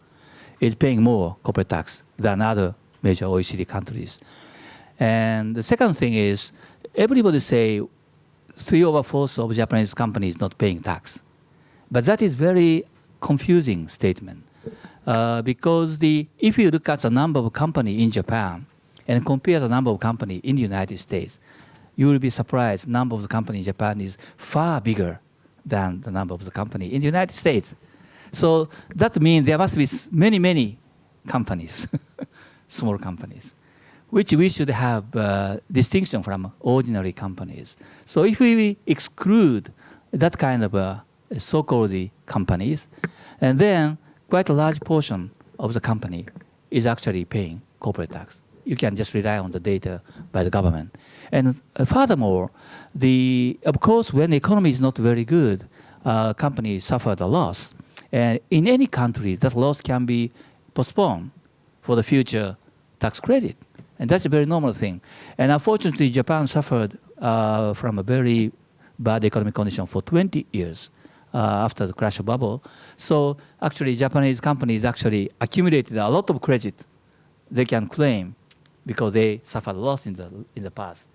is paying more corporate tax than other major OECD countries. And the second thing is, everybody say 3/4 of Japanese companies not paying tax. But that is very confusing statement. Because if you look at the number of companies in Japan and compare the number of companies in the United States, you will be surprised the number of the companies in Japan is far bigger than the number of the companies in the United States. So that means there must be many, many companies, small companies, which we should have distinction from ordinary companies. So if we exclude that kind of so-called companies, and then quite a large portion of the company is actually paying corporate tax. You can just rely on the data by the government. And furthermore, of course, when the economy is not very good, companies suffer the loss. And in any country, that loss can be postponed for the future tax credit. And that's a very normal thing. And unfortunately, Japan suffered from a very bad economic condition for 20 years after the crash bubble. So actually, Japanese companies actually accumulated a lot of credit they can claim because they suffered loss in the past.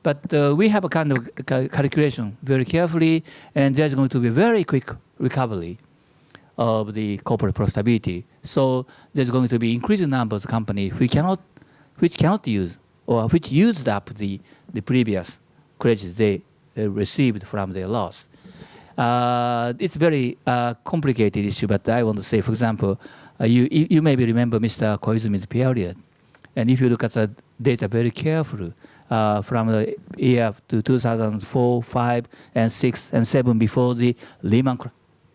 But we have a kind of calculation very carefully, and there's going to be a very quick recovery of the corporate profitability. So there's going to be increasing numbers of companies which cannot use or which used up the previous credits they received from their loss. It's a very complicated issue, but I want to say, for example, you maybe remember Mr. Koizumi's period. And if you look at the data very carefully, from the year to 2004, 5, and 6, and 7 before the Lehman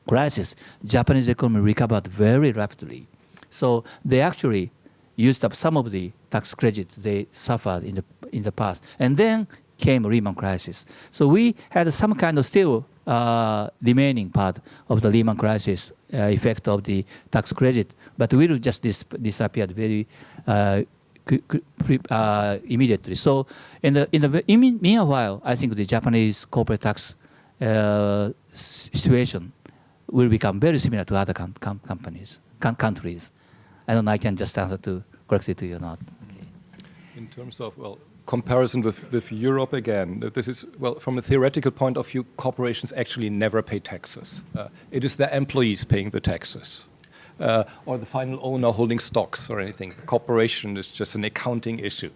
crisis, Japanese economy recovered very rapidly. So they actually used up some of the tax credit they suffered in the past. And then came Lehman crisis. So we had some kind of still remaining part of the Lehman crisis effect of the tax credit, but it will just disappeared very immediately. So in the meanwhile, I think the Japanese corporate tax situation will become very similar to other countries. I don't know, I can just answer to correct it to you or not. Okay. In terms of, comparison with Europe again, this is, from a theoretical point of view, corporations actually never pay taxes. It is their employees paying the taxes. or the final owner holding stocks or anything. The corporation is just an accounting issue.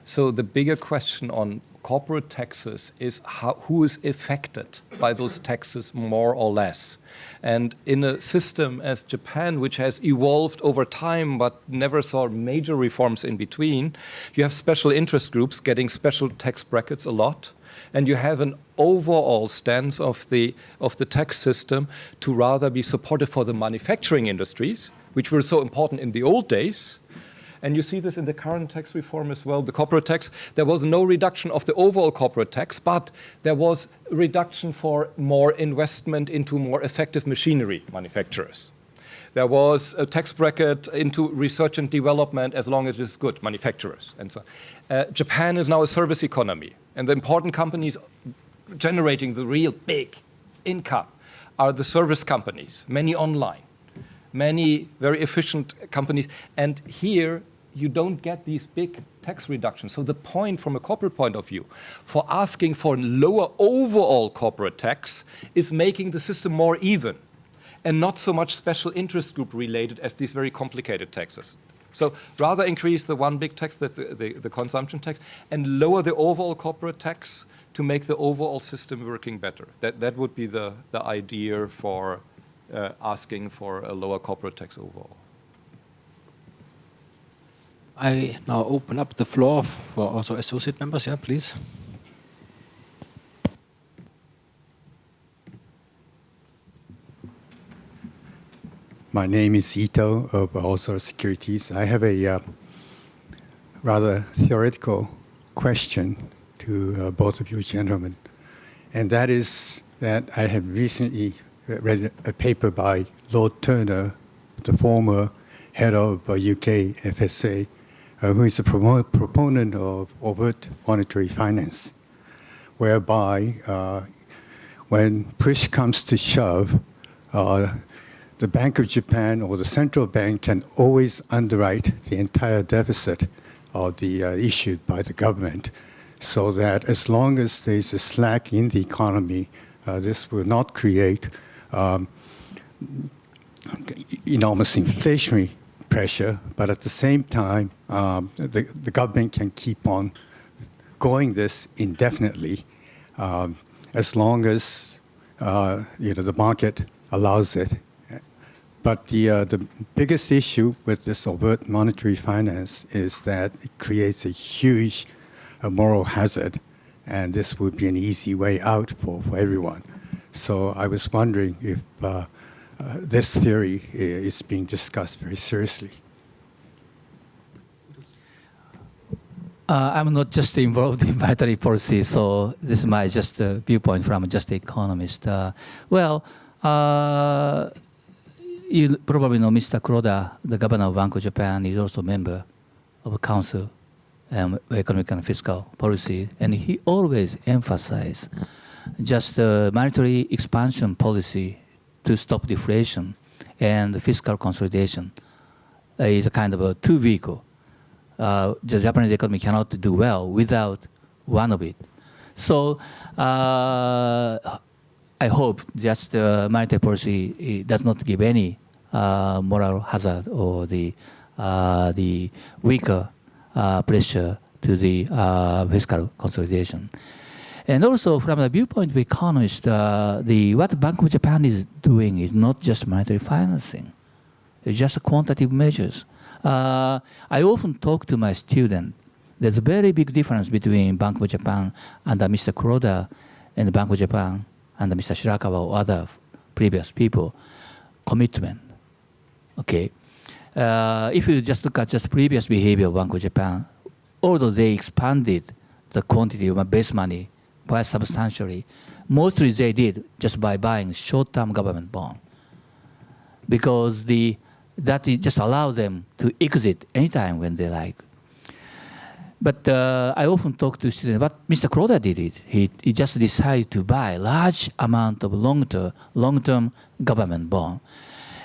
So the bigger question on corporate taxes is who is affected by those taxes more or less. And in a system as Japan, which has evolved over time but never saw major reforms in between, you have special interest groups getting special tax brackets a lot. And you have an overall stance of the tax system to rather be supportive for the manufacturing industries, which were so important in the old days. And you see this in the current tax reform as well, the corporate tax. There was no reduction of the overall corporate tax, but there was a reduction for more investment into more effective machinery manufacturers. There was a tax bracket into research and development as long as it is good, manufacturers. And so Japan is now a service economy. And the important companies generating the real big income are the service companies, many online, many very efficient companies. And here, you don't get these big tax reductions. So the point from a corporate point of view for asking for lower overall corporate tax is making the system more even and not so much special interest group related as these very complicated taxes. So rather increase the one big tax, the consumption tax, and lower the overall corporate tax to make the overall system working better. That would be the idea for asking for a lower corporate tax overall. I now open up the floor for also associate members. Yeah, please. My name is Itoh of Also Securities. I have a rather theoretical question to both of you gentlemen. And that is that I have recently read a paper by Lord Turner, the former head of UK FSA, who is a proponent of overt monetary finance, whereby when push comes to shove, the Bank of Japan or the central bank can always underwrite the entire deficit of the issued by the government, so that as long as there's a slack in the economy, this will not create enormous inflationary pressure, but at the same time, the government can keep on going this indefinitely, as long as the market allows it. But the biggest issue with this overt monetary finance is that it creates a huge moral hazard, and this would be an easy way out for everyone. So I was wondering if this theory is being discussed very seriously. I'm not just involved in monetary policy, so this is my just viewpoint from just an economist. You probably know Mr. Kuroda, the governor of Bank of Japan, is also a member of a council economic and fiscal policy, and he always emphasized just monetary expansion policy to stop deflation and fiscal consolidation is a kind of a two vehicle. The Japanese economy cannot do well without one of it. So I hope just monetary policy does not give any moral hazard or the weaker pressure to the fiscal consolidation. And also, from the viewpoint of economists, what Bank of Japan is doing is not just monetary financing. It's just quantitative measures. I often talk to my students. There's a very big difference between Bank of Japan and Mr. Kuroda and the Bank of Japan and Mr. Shirakawa or other previous people. Commitment. Okay. If you just look at just previous behavior of Bank of Japan, although they expanded the quantity of base money quite substantially, mostly they did just by buying short-term government bond, because that just allowed them to exit anytime when they like. But I often talk to students, what Mr. Kuroda did it. He just decided to buy large amount of long-term government bond.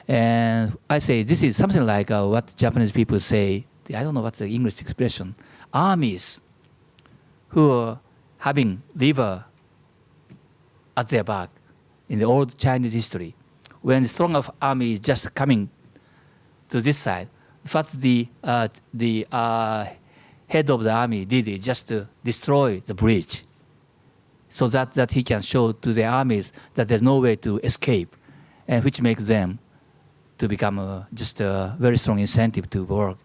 And I say this is something like what Japanese people say, I don't know what's the English expression, armies who are having liver at their back in the old Chinese history. When the strong of army is just coming to this side. What the head of the army did is just to destroy the bridge, so that he can show to the armies that there's no way to escape, and which makes them to become just a very strong incentive to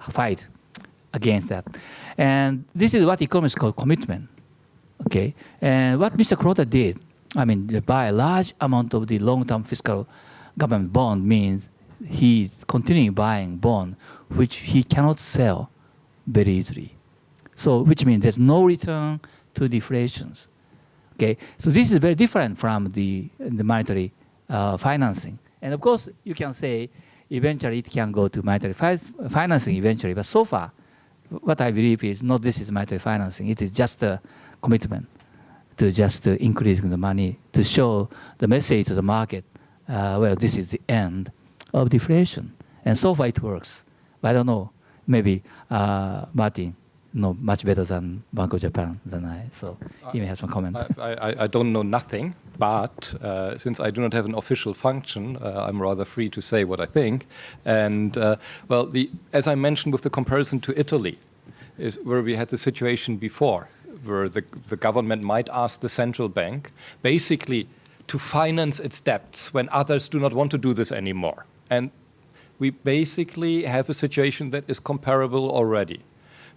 fight against that. And this is what economists call commitment. Okay, and what Mr. Crota did, I mean, buy a large amount of the long-term fiscal government bond means he's continuing buying bond, which he cannot sell very easily. So, which means there's no return to deflations. Okay, so this is very different from the monetary financing. And of course, you can say eventually it can go to monetary financing eventually, but so far, what I believe is not this is monetary financing, it is just a commitment to just increasing the money to show the message to the market, well, this is the end of deflation. And so far it works. But I don't know, maybe Martin know much better than Bank of Japan than I, so he may have some comment. I don't know nothing, but since I do not have an official function, I'm rather free to say what I think. And well, as I mentioned with the comparison to Italy, is where we had the situation before, where the government might ask the central bank basically to finance its debts when others do not want to do this anymore. And we basically have a situation that is comparable already.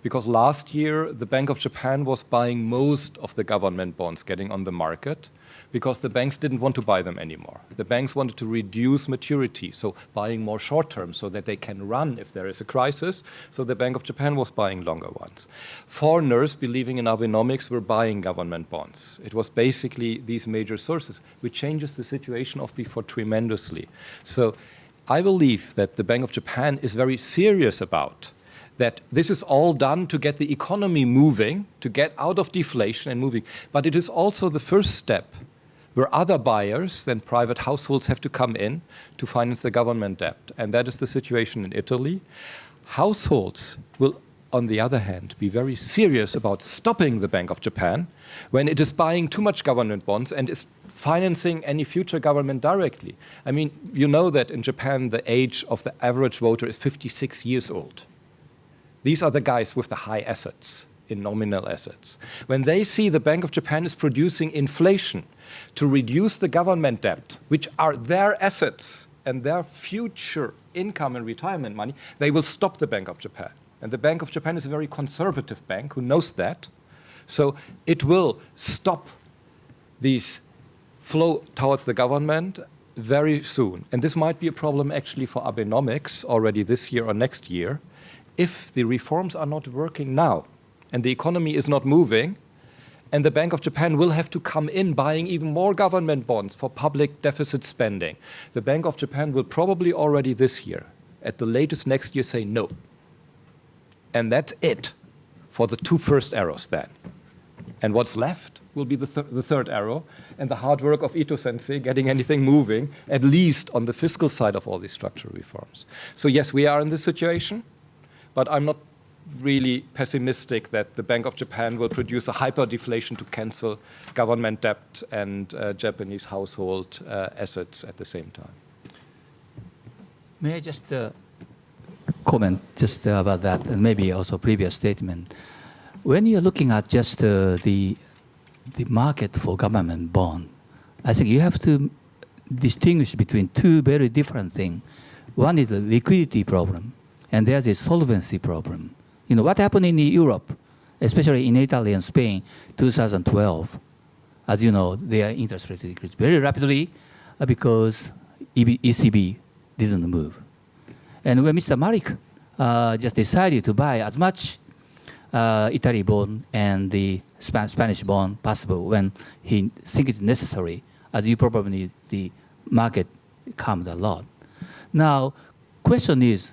Because last year, the Bank of Japan was buying most of the government bonds getting on the market because the banks didn't want to buy them anymore. The banks wanted to reduce maturity, so buying more short-term so that they can run if there is a crisis. So the Bank of Japan was buying longer ones. Foreigners believing in Abenomics were buying government bonds. It was basically these major sources, which changes the situation of before tremendously. So I believe that the Bank of Japan is very serious about that this is all done to get the economy moving, to get out of deflation and moving. But it is also the first step where other buyers than private households have to come in to finance the government debt. And that is the situation in Italy. Households will, on the other hand, be very serious about stopping the Bank of Japan when it is buying too much government bonds and is financing any future government directly. I mean, you know that in Japan, the age of the average voter is 56 years old. These are the guys with the high assets, in nominal assets. When they see the Bank of Japan is producing inflation to reduce the government debt, which are their assets and their future income and retirement money, they will stop the Bank of Japan. And the Bank of Japan is a very conservative bank who knows that. So it will stop these flow towards the government very soon. And this might be a problem actually for Abenomics already this year or next year. If the reforms are not working now and the economy is not moving, and the Bank of Japan will have to come in buying even more government bonds for public deficit spending, the Bank of Japan will probably already this year, at the latest next year, say no. And that's it for the two first arrows then. And what's left will be the third arrow and the hard work of Itoh Sensei getting anything moving, at least on the fiscal side of all these structural reforms. So yes, we are in this situation. But I'm not really pessimistic that the Bank of Japan will produce a hyperdeflation to cancel government debt and Japanese household assets at the same time. May I just comment just about that, and maybe also previous statement. When you're looking at just the market for government bond, I think you have to distinguish between two very different things. One is the liquidity problem, and there's a solvency problem. You know, what happened in Europe, especially in Italy and Spain, 2012, as you know, their interest rate increased very rapidly because ECB didn't move. And when Mr. Malik just decided to buy as much Italy bond and the Spanish bond possible when he think it's necessary, as you probably, the market calmed a lot. Now, question is,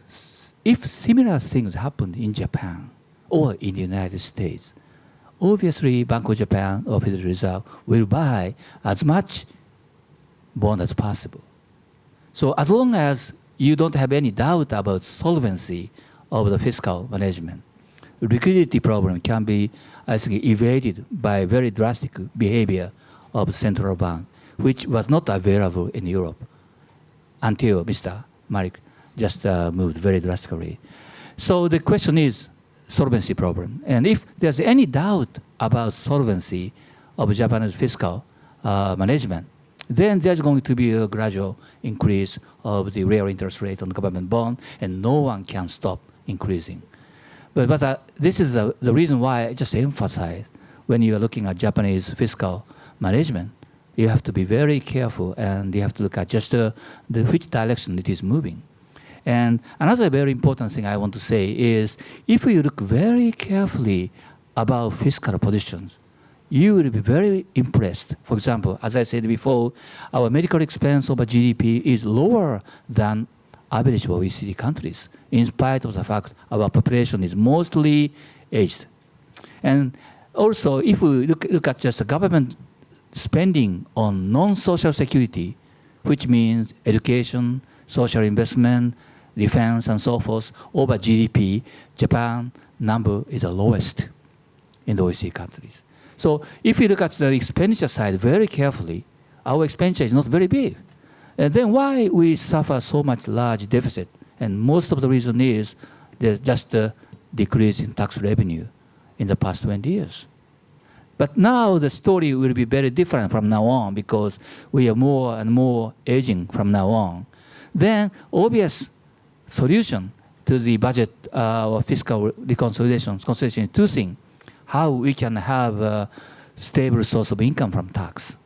if similar things happen in Japan or in the United States, obviously Bank of Japan or Federal Reserve will buy as much bond as possible. So as long as you don't have any doubt about solvency of the fiscal management, liquidity problem can be, I think, evaded by very drastic behavior of central bank, which was not available in Europe until Mr. Malik just moved very drastically. So the question is solvency problem. And if there's any doubt about solvency of Japanese fiscal management, then there's going to be a gradual increase of the real interest rate on the government bond, and no one can stop increasing. But this is the reason why I just emphasize when you are looking at Japanese fiscal management, you have to be very careful and you have to look at just which direction it is moving. And another very important thing I want to say is if you look very carefully about fiscal positions, you will be very impressed. For example, as I said before, our medical expense over GDP is lower than average of OECD countries, in spite of the fact our population is mostly aged. And also, if we look at just the government spending on non-social security, which means education, social investment, defense, and so forth, over GDP, Japan number is the lowest in the OECD countries. So if you look at the expenditure side very carefully, our expenditure is not very big. And then why we suffer so much large deficit? And most of the reason is there's just a decrease in tax revenue in the past 20 years. But now the story will be very different from now on because we are more and more aging from now on. Then obvious solution to the budget or fiscal reconciliation is two things. How we can have a stable source of income from tax.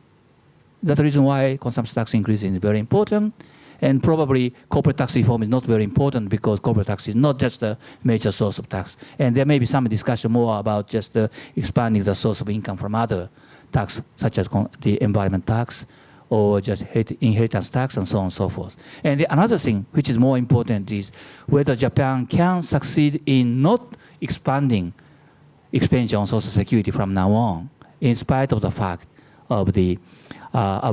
That's the reason why consumption tax increase is very important. And probably corporate tax reform is not very important because corporate tax is not just a major source of tax. And there may be some discussion more about just expanding the source of income from other tax, such as the environment tax or just inheritance tax and so on and so forth. And another thing which is more important is whether Japan can succeed in not expanding expenditure on social security from now on, in spite of the fact of the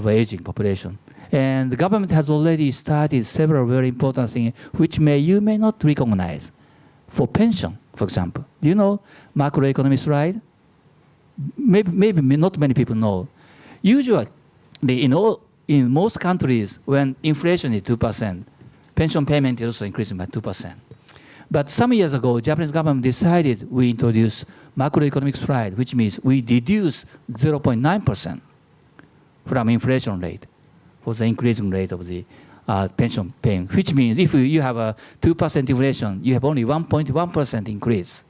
aging population. And the government has already started several very important things which you may not recognize. For pension, for example. Do you know macroeconomists, right? Maybe not many people know. Usually, in most countries, when inflation is 2%, pension payment is also increasing by 2%. But some years ago, Japanese government decided we introduce macroeconomic stride, which means we deduce 0.9% from inflation rate for the increasing rate of the pension paying, which means if you have a 2% inflation, you have only 1.1% increase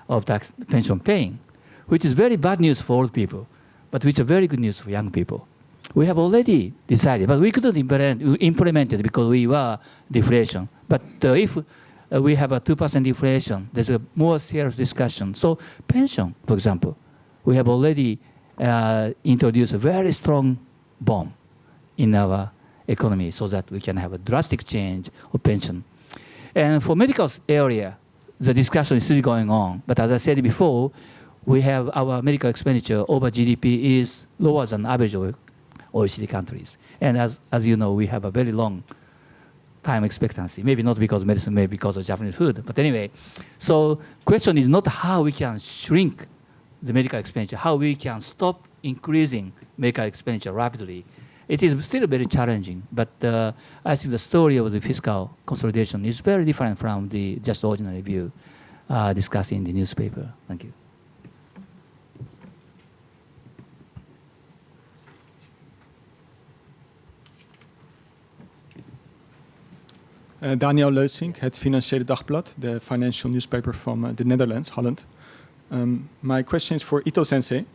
of that pension paying, which is very bad news for old people, but which is very good news for young people. We have already decided, but we couldn't implement it because we were deflation. But if we have a 2% inflation, there's a more serious discussion. So pension, for example, we have already introduced a very strong bomb in our economy so that we can have a drastic change of pension. And for medical area, the discussion is still going on. But as I said before, we have our medical expenditure over GDP is lower than average of OECD countries. And as you know, we have a very long time expectancy. Maybe not because of medicine, maybe because of Japanese food. But anyway, so question is not how we can shrink the medical expenditure, how we can stop increasing medical expenditure rapidly. It is still very challenging, but I think the story of the fiscal consolidation is very different from the just ordinary view discussed in the newspaper. Thank you. Daniel Leusink, het Financiële Dagblad, the financial newspaper from the Netherlands, Holland. My question is for Ito-sensei.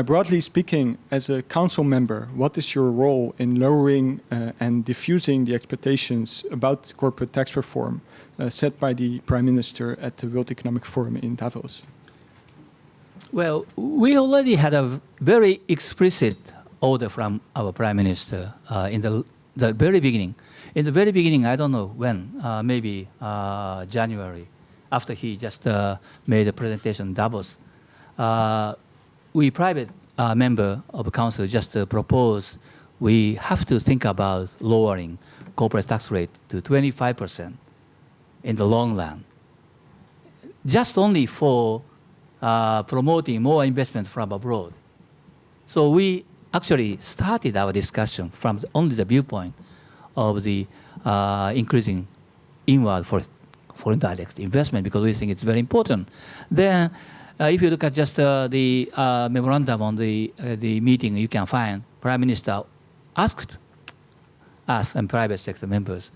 Broadly speaking, as a council member, what is your role in lowering and diffusing the expectations about corporate tax reform set by the Prime Minister at the World Economic Forum in Davos? Well, we already had a very explicit order from our Prime Minister in the very beginning. In the very beginning, I don't know when, maybe January, after he just made a presentation in Davos, we private member of the council just proposed we have to think about lowering corporate tax rate to 25% in the long run, just only for promoting more investment from abroad. So we actually started our discussion from only the viewpoint of the increasing inward for foreign direct investment because we think it's very important. Then, if you look at just the memorandum on the meeting, you can find Prime Minister asked us and private sector members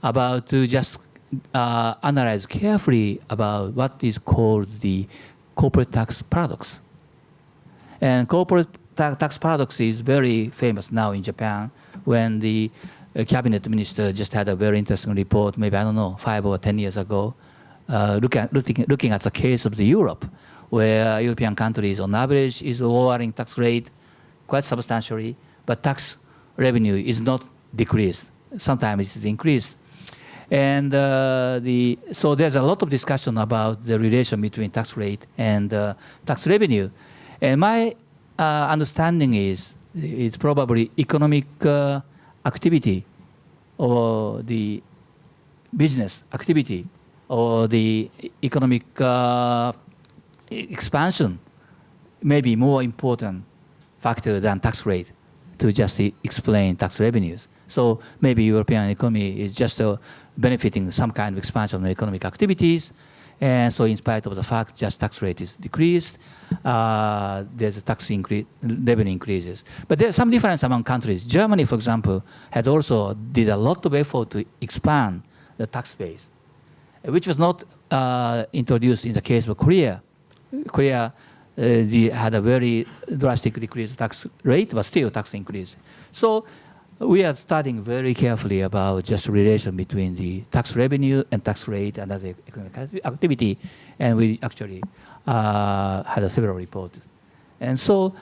about to just analyze carefully about what is called the corporate tax paradox. And corporate tax paradox is very famous now in Japan when the cabinet minister just had a very interesting report, maybe, I don't know, 5 or 10 years ago, looking at the case of the Europe, where European countries on average is lowering tax rate quite substantially, but tax revenue is not decreased. Sometimes it is increased. And so there's a lot of discussion about the relation between tax rate and tax revenue. And my understanding is it's probably economic activity or the business activity or the economic expansion may be more important factor than tax rate to just explain tax revenues. So maybe European economy is just benefiting some kind of expansion of economic activities. And so in spite of the fact just tax rate is decreased, there's a tax increase, revenue increases. But there's some difference among countries. Germany, for example, had also did a lot of effort to expand the tax base, which was not introduced in the case of Korea. Korea had a very drastic decrease of tax rate, but still tax increase. So we are studying very carefully about just relation between the tax revenue and tax rate and other economic activity, and we actually had several reports. And so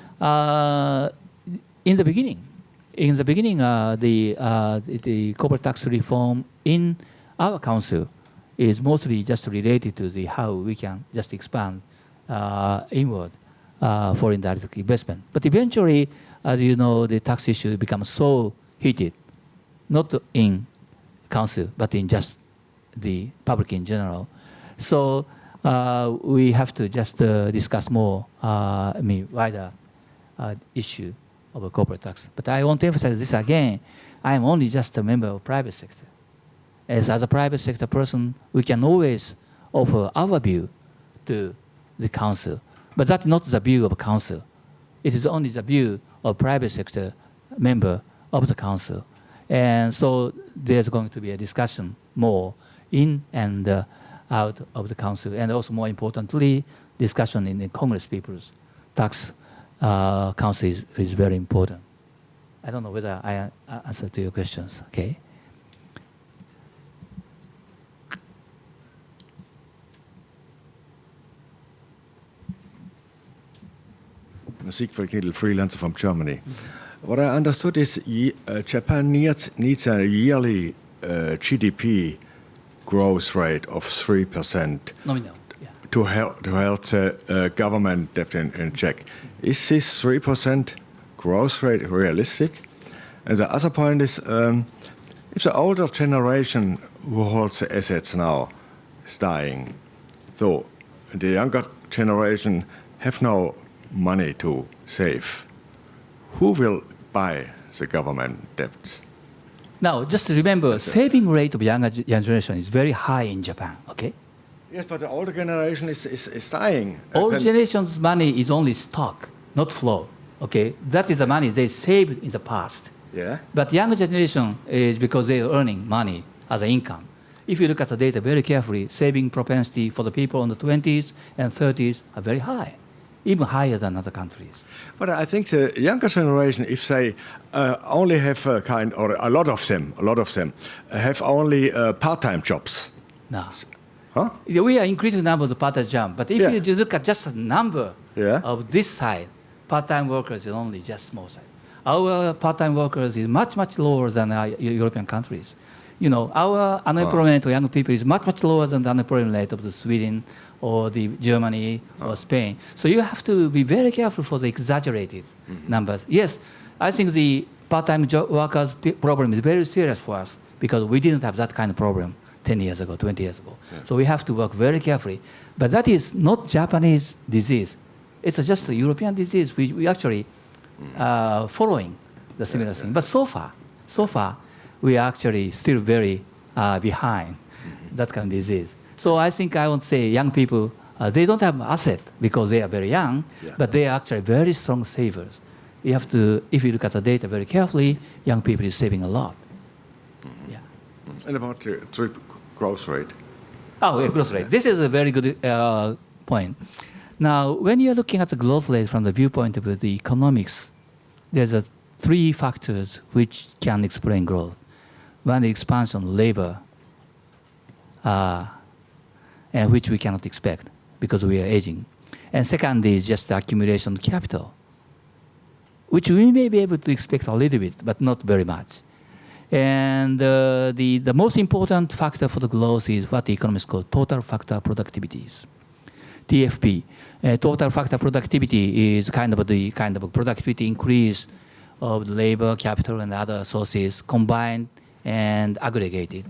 in the beginning, the corporate tax reform in our council is mostly just related to the how we can just expand inward foreign direct investment. But eventually, as you know, the tax issue becomes so heated, not in council, but in just the public in general. So we have to just discuss more, wider issue of a corporate tax. But I want to emphasize this again. I am only just a member of private sector. As a private sector person, we can always offer our view to the council. But that's not the view of council. It is only the view of private sector member of the council. And so there's going to be a discussion more in and out of the council. And also more importantly, discussion in the Congress People's Tax Council is very important. I don't know whether I answered to your questions, okay? Siegfried Knittel, freelancer from Germany. What I understood is Japan needs a yearly GDP growth rate of 3% Nominal, yeah. to help the government debt in check. Is this 3% growth rate realistic? And the other point is, if the older generation who holds the assets now is dying, so the younger generation have no money to save, who will buy the government debts? Now, just remember, saving rate of younger generation is very high in Japan, okay? Yes, but the older generation is dying. Older generation's money is only stock, not flow, okay? That is the money they saved in the past. Yeah. But younger generation is because they are earning money as an income. If you look at the data very carefully, saving propensity for the people in the 20s and 30s are very high, even higher than other countries. But I think the younger generation, if they only have or a lot of them have only part-time jobs. No. Huh? We are increasing the number of the part-time jobs, but if you just look at just the number of this side, part-time workers is only just small side. Our part-time workers is much, much lower than European countries. You know, our unemployment of young people is much, much lower than the unemployment rate of the Sweden or the Germany or Spain. So you have to be very careful for the exaggerated numbers. Yes, I think the part-time workers problem is very serious for us because we didn't have that kind of problem 10 years ago, 20 years ago. Yeah. So we have to work very carefully. But that is not Japanese disease. It's just a European disease. We actually following the similar thing. But so far, we are actually still very behind that kind of disease. So I think I would say young people, they don't have asset because they are very young, but they are actually very strong savers. You have to, if you look at the data very carefully, young people is saving a lot. Yeah. And about the growth rate? Oh, yeah, growth rate. This is a very good point. Now, when you're looking at the growth rate from the viewpoint of the economics, there's three factors which can explain growth. One is expansion of labor, and which we cannot expect because we are aging. And second is just the accumulation of capital, which we may be able to expect a little bit, but not very much. And the most important factor for the growth is what the economists call total factor productivities, TFP. Total factor productivity is kind of a productivity increase of the labor, capital, and other sources combined and aggregated.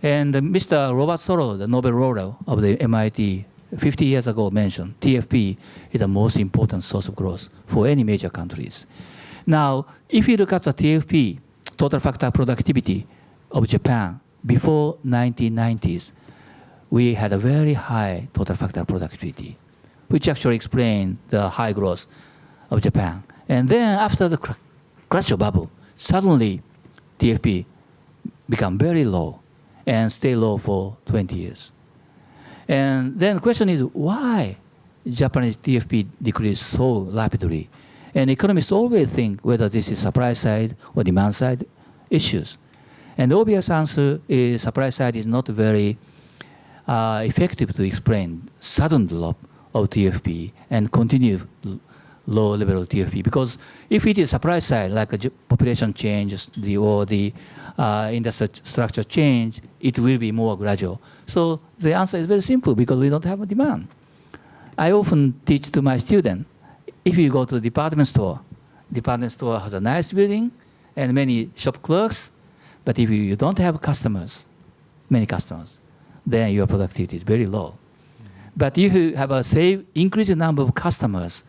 And Mr. Robert Solow, the Nobel laureate of the MIT 50 years ago, mentioned TFP is the most important source of growth for any major countries. Now, if you look at the TFP, total factor productivity of Japan, before 1990s, we had a very high total factor productivity, which actually explained the high growth of Japan. And then after the crash of bubble, suddenly TFP become very low and stay low for 20 years. And then the question is, why Japanese TFP decreased so rapidly? And economists always think whether this is supply side or demand side issues. And the obvious answer is supply side is not very effective to explain sudden drop of TFP and continued low level of TFP. Because if it is supply side, like a population change or the industry structure change, it will be more gradual. So the answer is very simple, because we don't have a demand. I often teach to my students, if you go to the department store has a nice building and many shop clerks, but if you don't have customers, many customers, then your productivity is very low. But if you have a increasing number of customers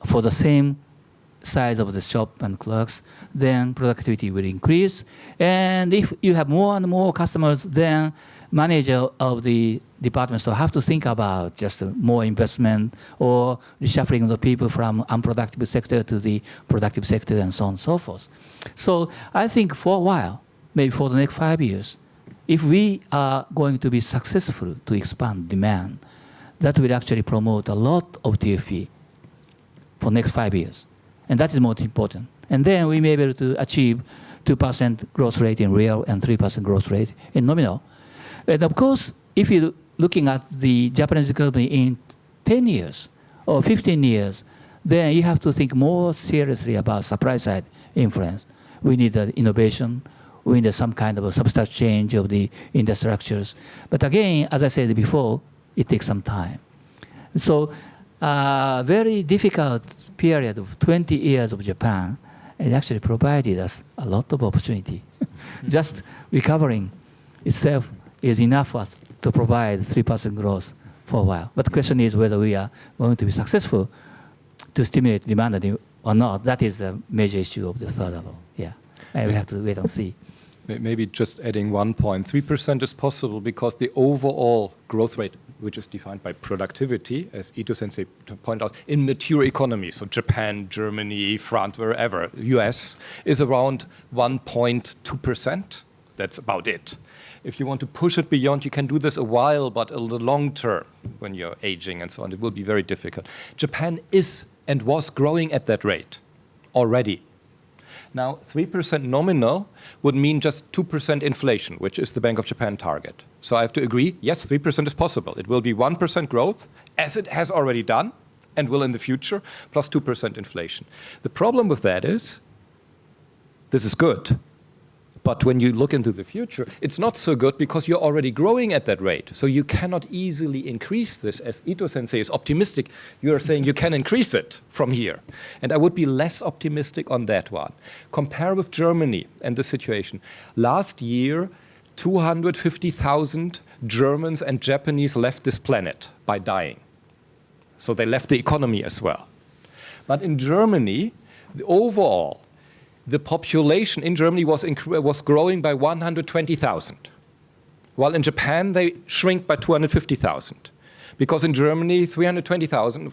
for the same size of the shop and clerks, then productivity will increase. And if you have more and more customers, then manager of the department store have to think about just more investment or reshuffling of the people from unproductive sector to the productive sector and so on and so forth. So I think for a while, maybe for the next 5 years, if we are going to be successful to expand demand, that will actually promote a lot of TFP for next 5 years. And that is most important. And then we may be able to achieve 2% growth rate in real and 3% growth rate in nominal. And of course, if you're looking at the Japanese economy in 10 years or 15 years, then you have to think more seriously about supply side influence. We need innovation. We need some kind of a substantial change of the industry structures. But again, as I said before, it takes some time. So very difficult period of 20 years of Japan, it actually provided us a lot of opportunity. Just recovering itself is enough for us to provide 3% growth for a while. But the question is whether we are going to be successful to stimulate demand or not. That is the major issue of the third level. Yeah, and we have to wait and see. Maybe just adding 1 point. 3% is possible because the overall growth rate, which is defined by productivity, as Ito-sensei pointed out, in mature economies, so Japan, Germany, France, wherever, US, is around 1.2%. That's about it. If you want to push it beyond, you can do this a while, but in the long term, when you're aging and so on, it will be very difficult. Japan is and was growing at that rate already. Now, 3% nominal would mean just 2% inflation, which is the Bank of Japan target. So I have to agree, yes, 3% is possible. It will be 1% growth, as it has already done, and will in the future, plus 2% inflation. The problem with that is, this is good. But when you look into the future, it's not so good because you're already growing at that rate. So you cannot easily increase this. As Ito-sensei is optimistic, you are saying you can increase it from here. And I would be less optimistic on that one. Compare with Germany and the situation. Last year, 250,000 Germans and Japanese left this planet by dying. So they left the economy as well. But in Germany, overall, the population in Germany was growing by 120,000. while in Japan they shrink by 250,000. Because in Germany, 120,000.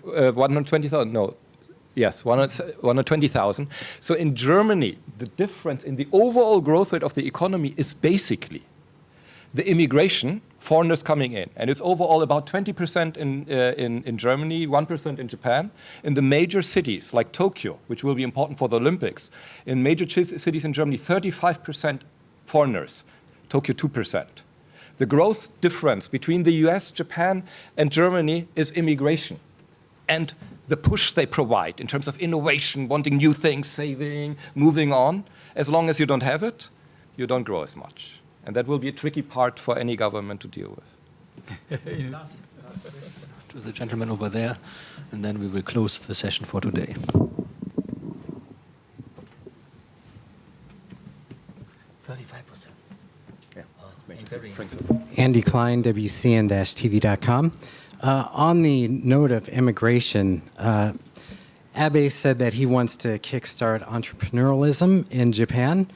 So in Germany, the difference in the overall growth rate of the economy is basically the immigration, foreigners coming in. And it's overall about 20% in Germany, 1% in Japan. In the major cities like Tokyo, which will be important for the Olympics, in major cities in Germany, 35% foreigners, Tokyo 2%. The growth difference between the US, Japan, and Germany is immigration. And the push they provide in terms of innovation, wanting new things, saving, moving on. As long as you don't have it, you don't grow as much. And that will be a tricky part for any government to deal with. To the gentleman over there, and then we will close the session for today. Andy Klein, WCN-TV.com. On the note of immigration, Abe said that he wants to kickstart entrepreneurialism in Japan.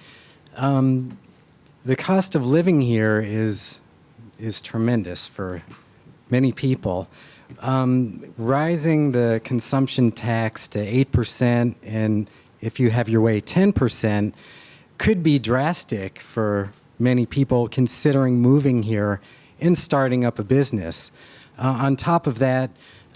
The cost of living here is tremendous for many people. Rising the consumption tax to 8%, and if you have your way, 10%, could be drastic for many people considering moving here and starting up a business. On top of that,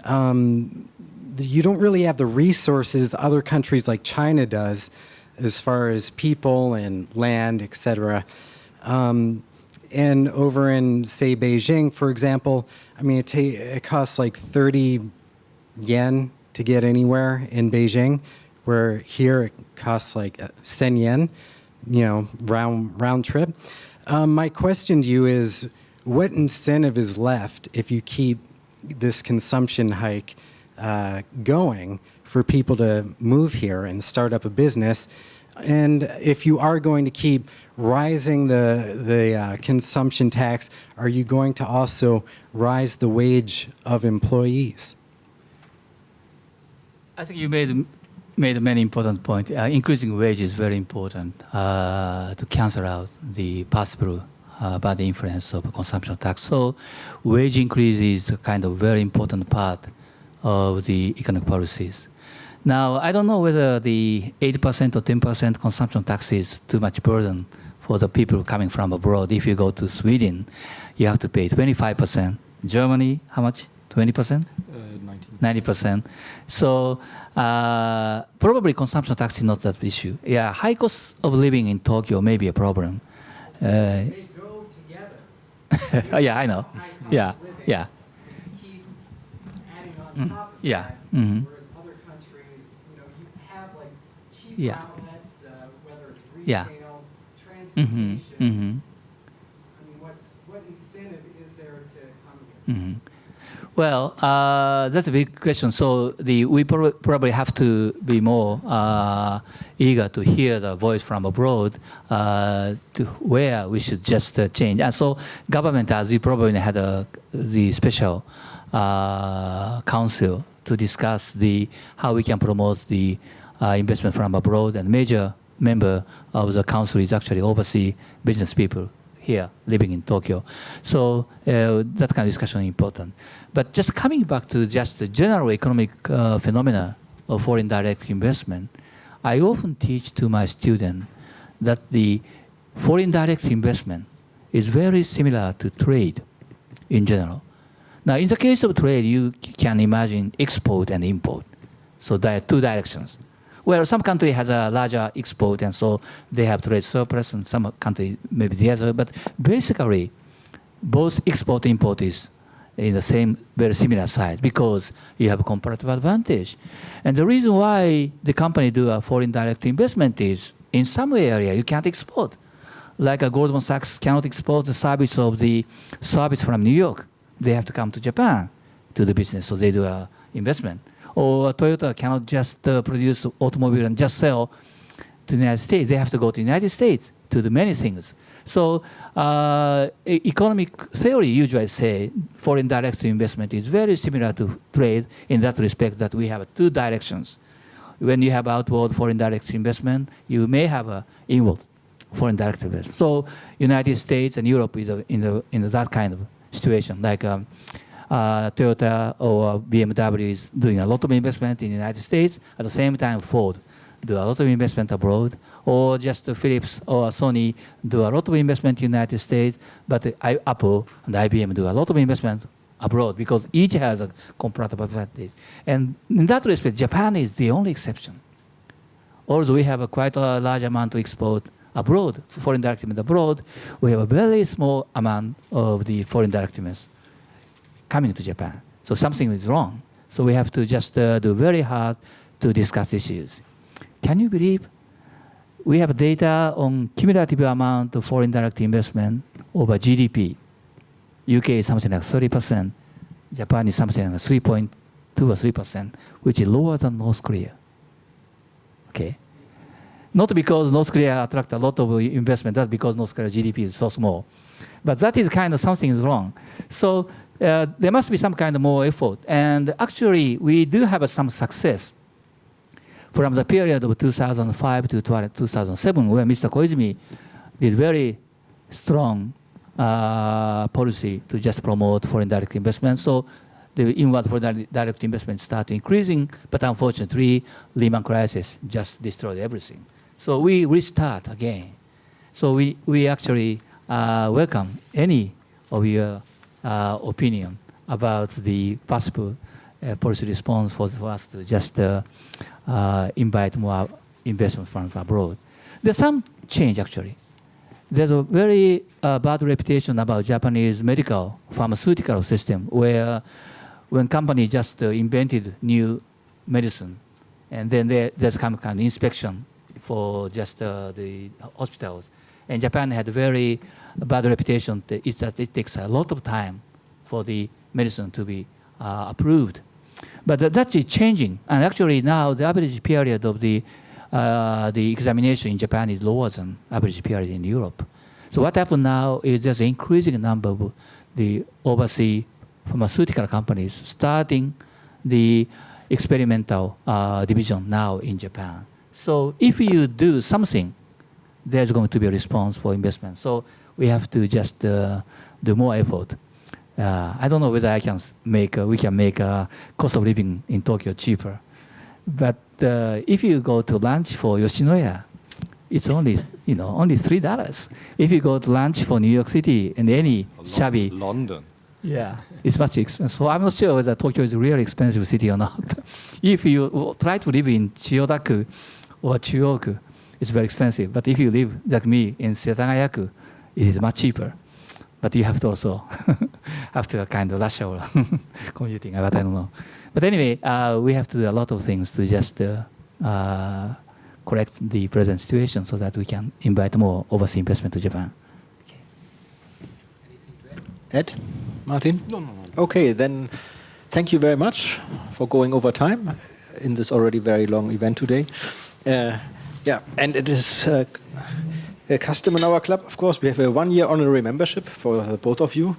you don't really have the resources other countries like China does as far as people and land, etc. And over in, say, Beijing, for example, I mean, it costs like 30 yen to get anywhere in Beijing, where here it costs like 10 yen, round trip. My question to you is, what incentive is left if you keep this consumption hike going for people to move here and start up a business? And if you are going to keep rising the consumption tax, are you going to also rise the wage of employees? I think you made many important points. Increasing wage is very important to cancel out the possible bad influence of consumption tax. So wage increase is a kind of very important part of the economic policies. Now, I don't know whether the 8% or 10% consumption tax is too much burden for the people coming from abroad. If you go to Sweden, you have to pay 25%. Germany, how much? 20%? 90%. So probably consumption tax is not that issue. Yeah, high cost of living in Tokyo may be a problem. They go together. Yeah, I know. Yeah, yeah. Keep adding on top of yeah. that. Mm-hmm. Whereas other countries, you have like cheap Yeah. outlets, whether it's Yeah. retail, transportation. Mm-hmm. Mm-hmm. I mean, what incentive is there to come here? Mm-hmm. Well, that's a big question. So we probably have to be more eager to hear the voice from abroad to where we should just change. And so government, as you probably had the special council to discuss how we can promote the investment from abroad, and major member of the council is actually overseas business people here living in Tokyo. So that kind of discussion is important. But just coming back to just the general economic phenomena of foreign direct investment, I often teach to my students that the foreign direct investment is very similar to trade in general. Now, in the case of trade, you can imagine export and import. So there are two directions. Well, some country has a larger export, and so they have trade surplus, and some country maybe the other. But basically, both export and import is in the same, very similar size because you have a comparative advantage. And the reason why the company do a foreign direct investment is in some area you can't export. Like a Goldman Sachs cannot export the service from New York. They have to come to Japan to the business, so they do a investment. Or Toyota cannot just produce automobile and just sell to the United States. They have to go to the United States to do many things. So economic theory usually say foreign direct investment is very similar to trade in that respect that we have two directions. When you have outward foreign direct investment, you may have an inward foreign direct investment. So United States and Europe is in that kind of situation. Like Toyota or BMW is doing a lot of investment in the United States. At the same time, Ford do a lot of investment abroad. Or just Philips or Sony do a lot of investment in the United States. But Apple and IBM do a lot of investment abroad because each has a comparative advantage. And in that respect, Japan is the only exception. Although we have quite a large amount to export abroad, foreign direct investment abroad, we have a very small amount of the foreign direct investment coming to Japan. So something is wrong. So we have to just do very hard to discuss issues. Can you believe we have data on cumulative amount of foreign direct investment over GDP? UK is something like 30%. Japan is something like 3.2 or 3%, which is lower than North Korea. Okay. Not because North Korea attract a lot of investment, that's because North Korea GDP is so small. But that is kind of something is wrong. So there must be some kind of more effort. And actually, we do have some success. From the period of 2005 to 2007, where Mr. Koizumi did very strong policy to just promote foreign direct investment. So the inward foreign direct investment started increasing, but unfortunately, Lehman crisis just destroyed everything. So we restart again. So we actually welcome any of your opinion about the possible policy response for us to just invite more investment funds abroad. There's some change, actually. There's a very bad reputation about Japanese medical pharmaceutical system where when company just invented new medicine, and then there's kind of inspection for just the hospitals. And Japan had a very bad reputation that it takes a lot of time for the medicine to be approved. But that is changing. And actually now the average period of the examination in Japan is lower than average period in Europe. So what happened now is there's an increasing number of the overseas pharmaceutical companies starting the experimental division now in Japan. So if you do something, there's going to be a response for investment. So we have to just do more effort. I don't know whether we can make cost of living in Tokyo cheaper. But if you go to lunch for Yoshinoya, it's only $3. If you go to lunch for New York City and any shabby London. Yeah, it's much expensive. So I'm not sure whether Tokyo is a really expensive city or not. If you try to live in Chiyoda-ku or Chuo-ku, it's very expensive. But if you live like me in Setagaya-ku, it is much cheaper. But you have to also have to kind of rush hour commuting. But I don't know. But anyway, we have to do a lot of things to just correct the present situation so that we can invite more overseas investment to Japan. Okay. Ed? Martin? No. Okay, then thank you very much for going over time in this already very long event today. Yeah, and it is a custom in our club, of course. We have a one-year honorary membership for both of you.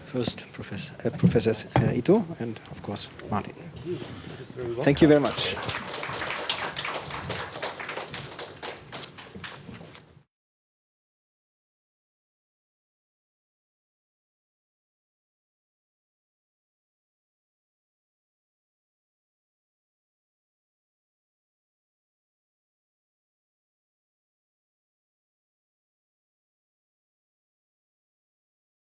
First, Professor Itoh, and of course, Martin. Thank you very much.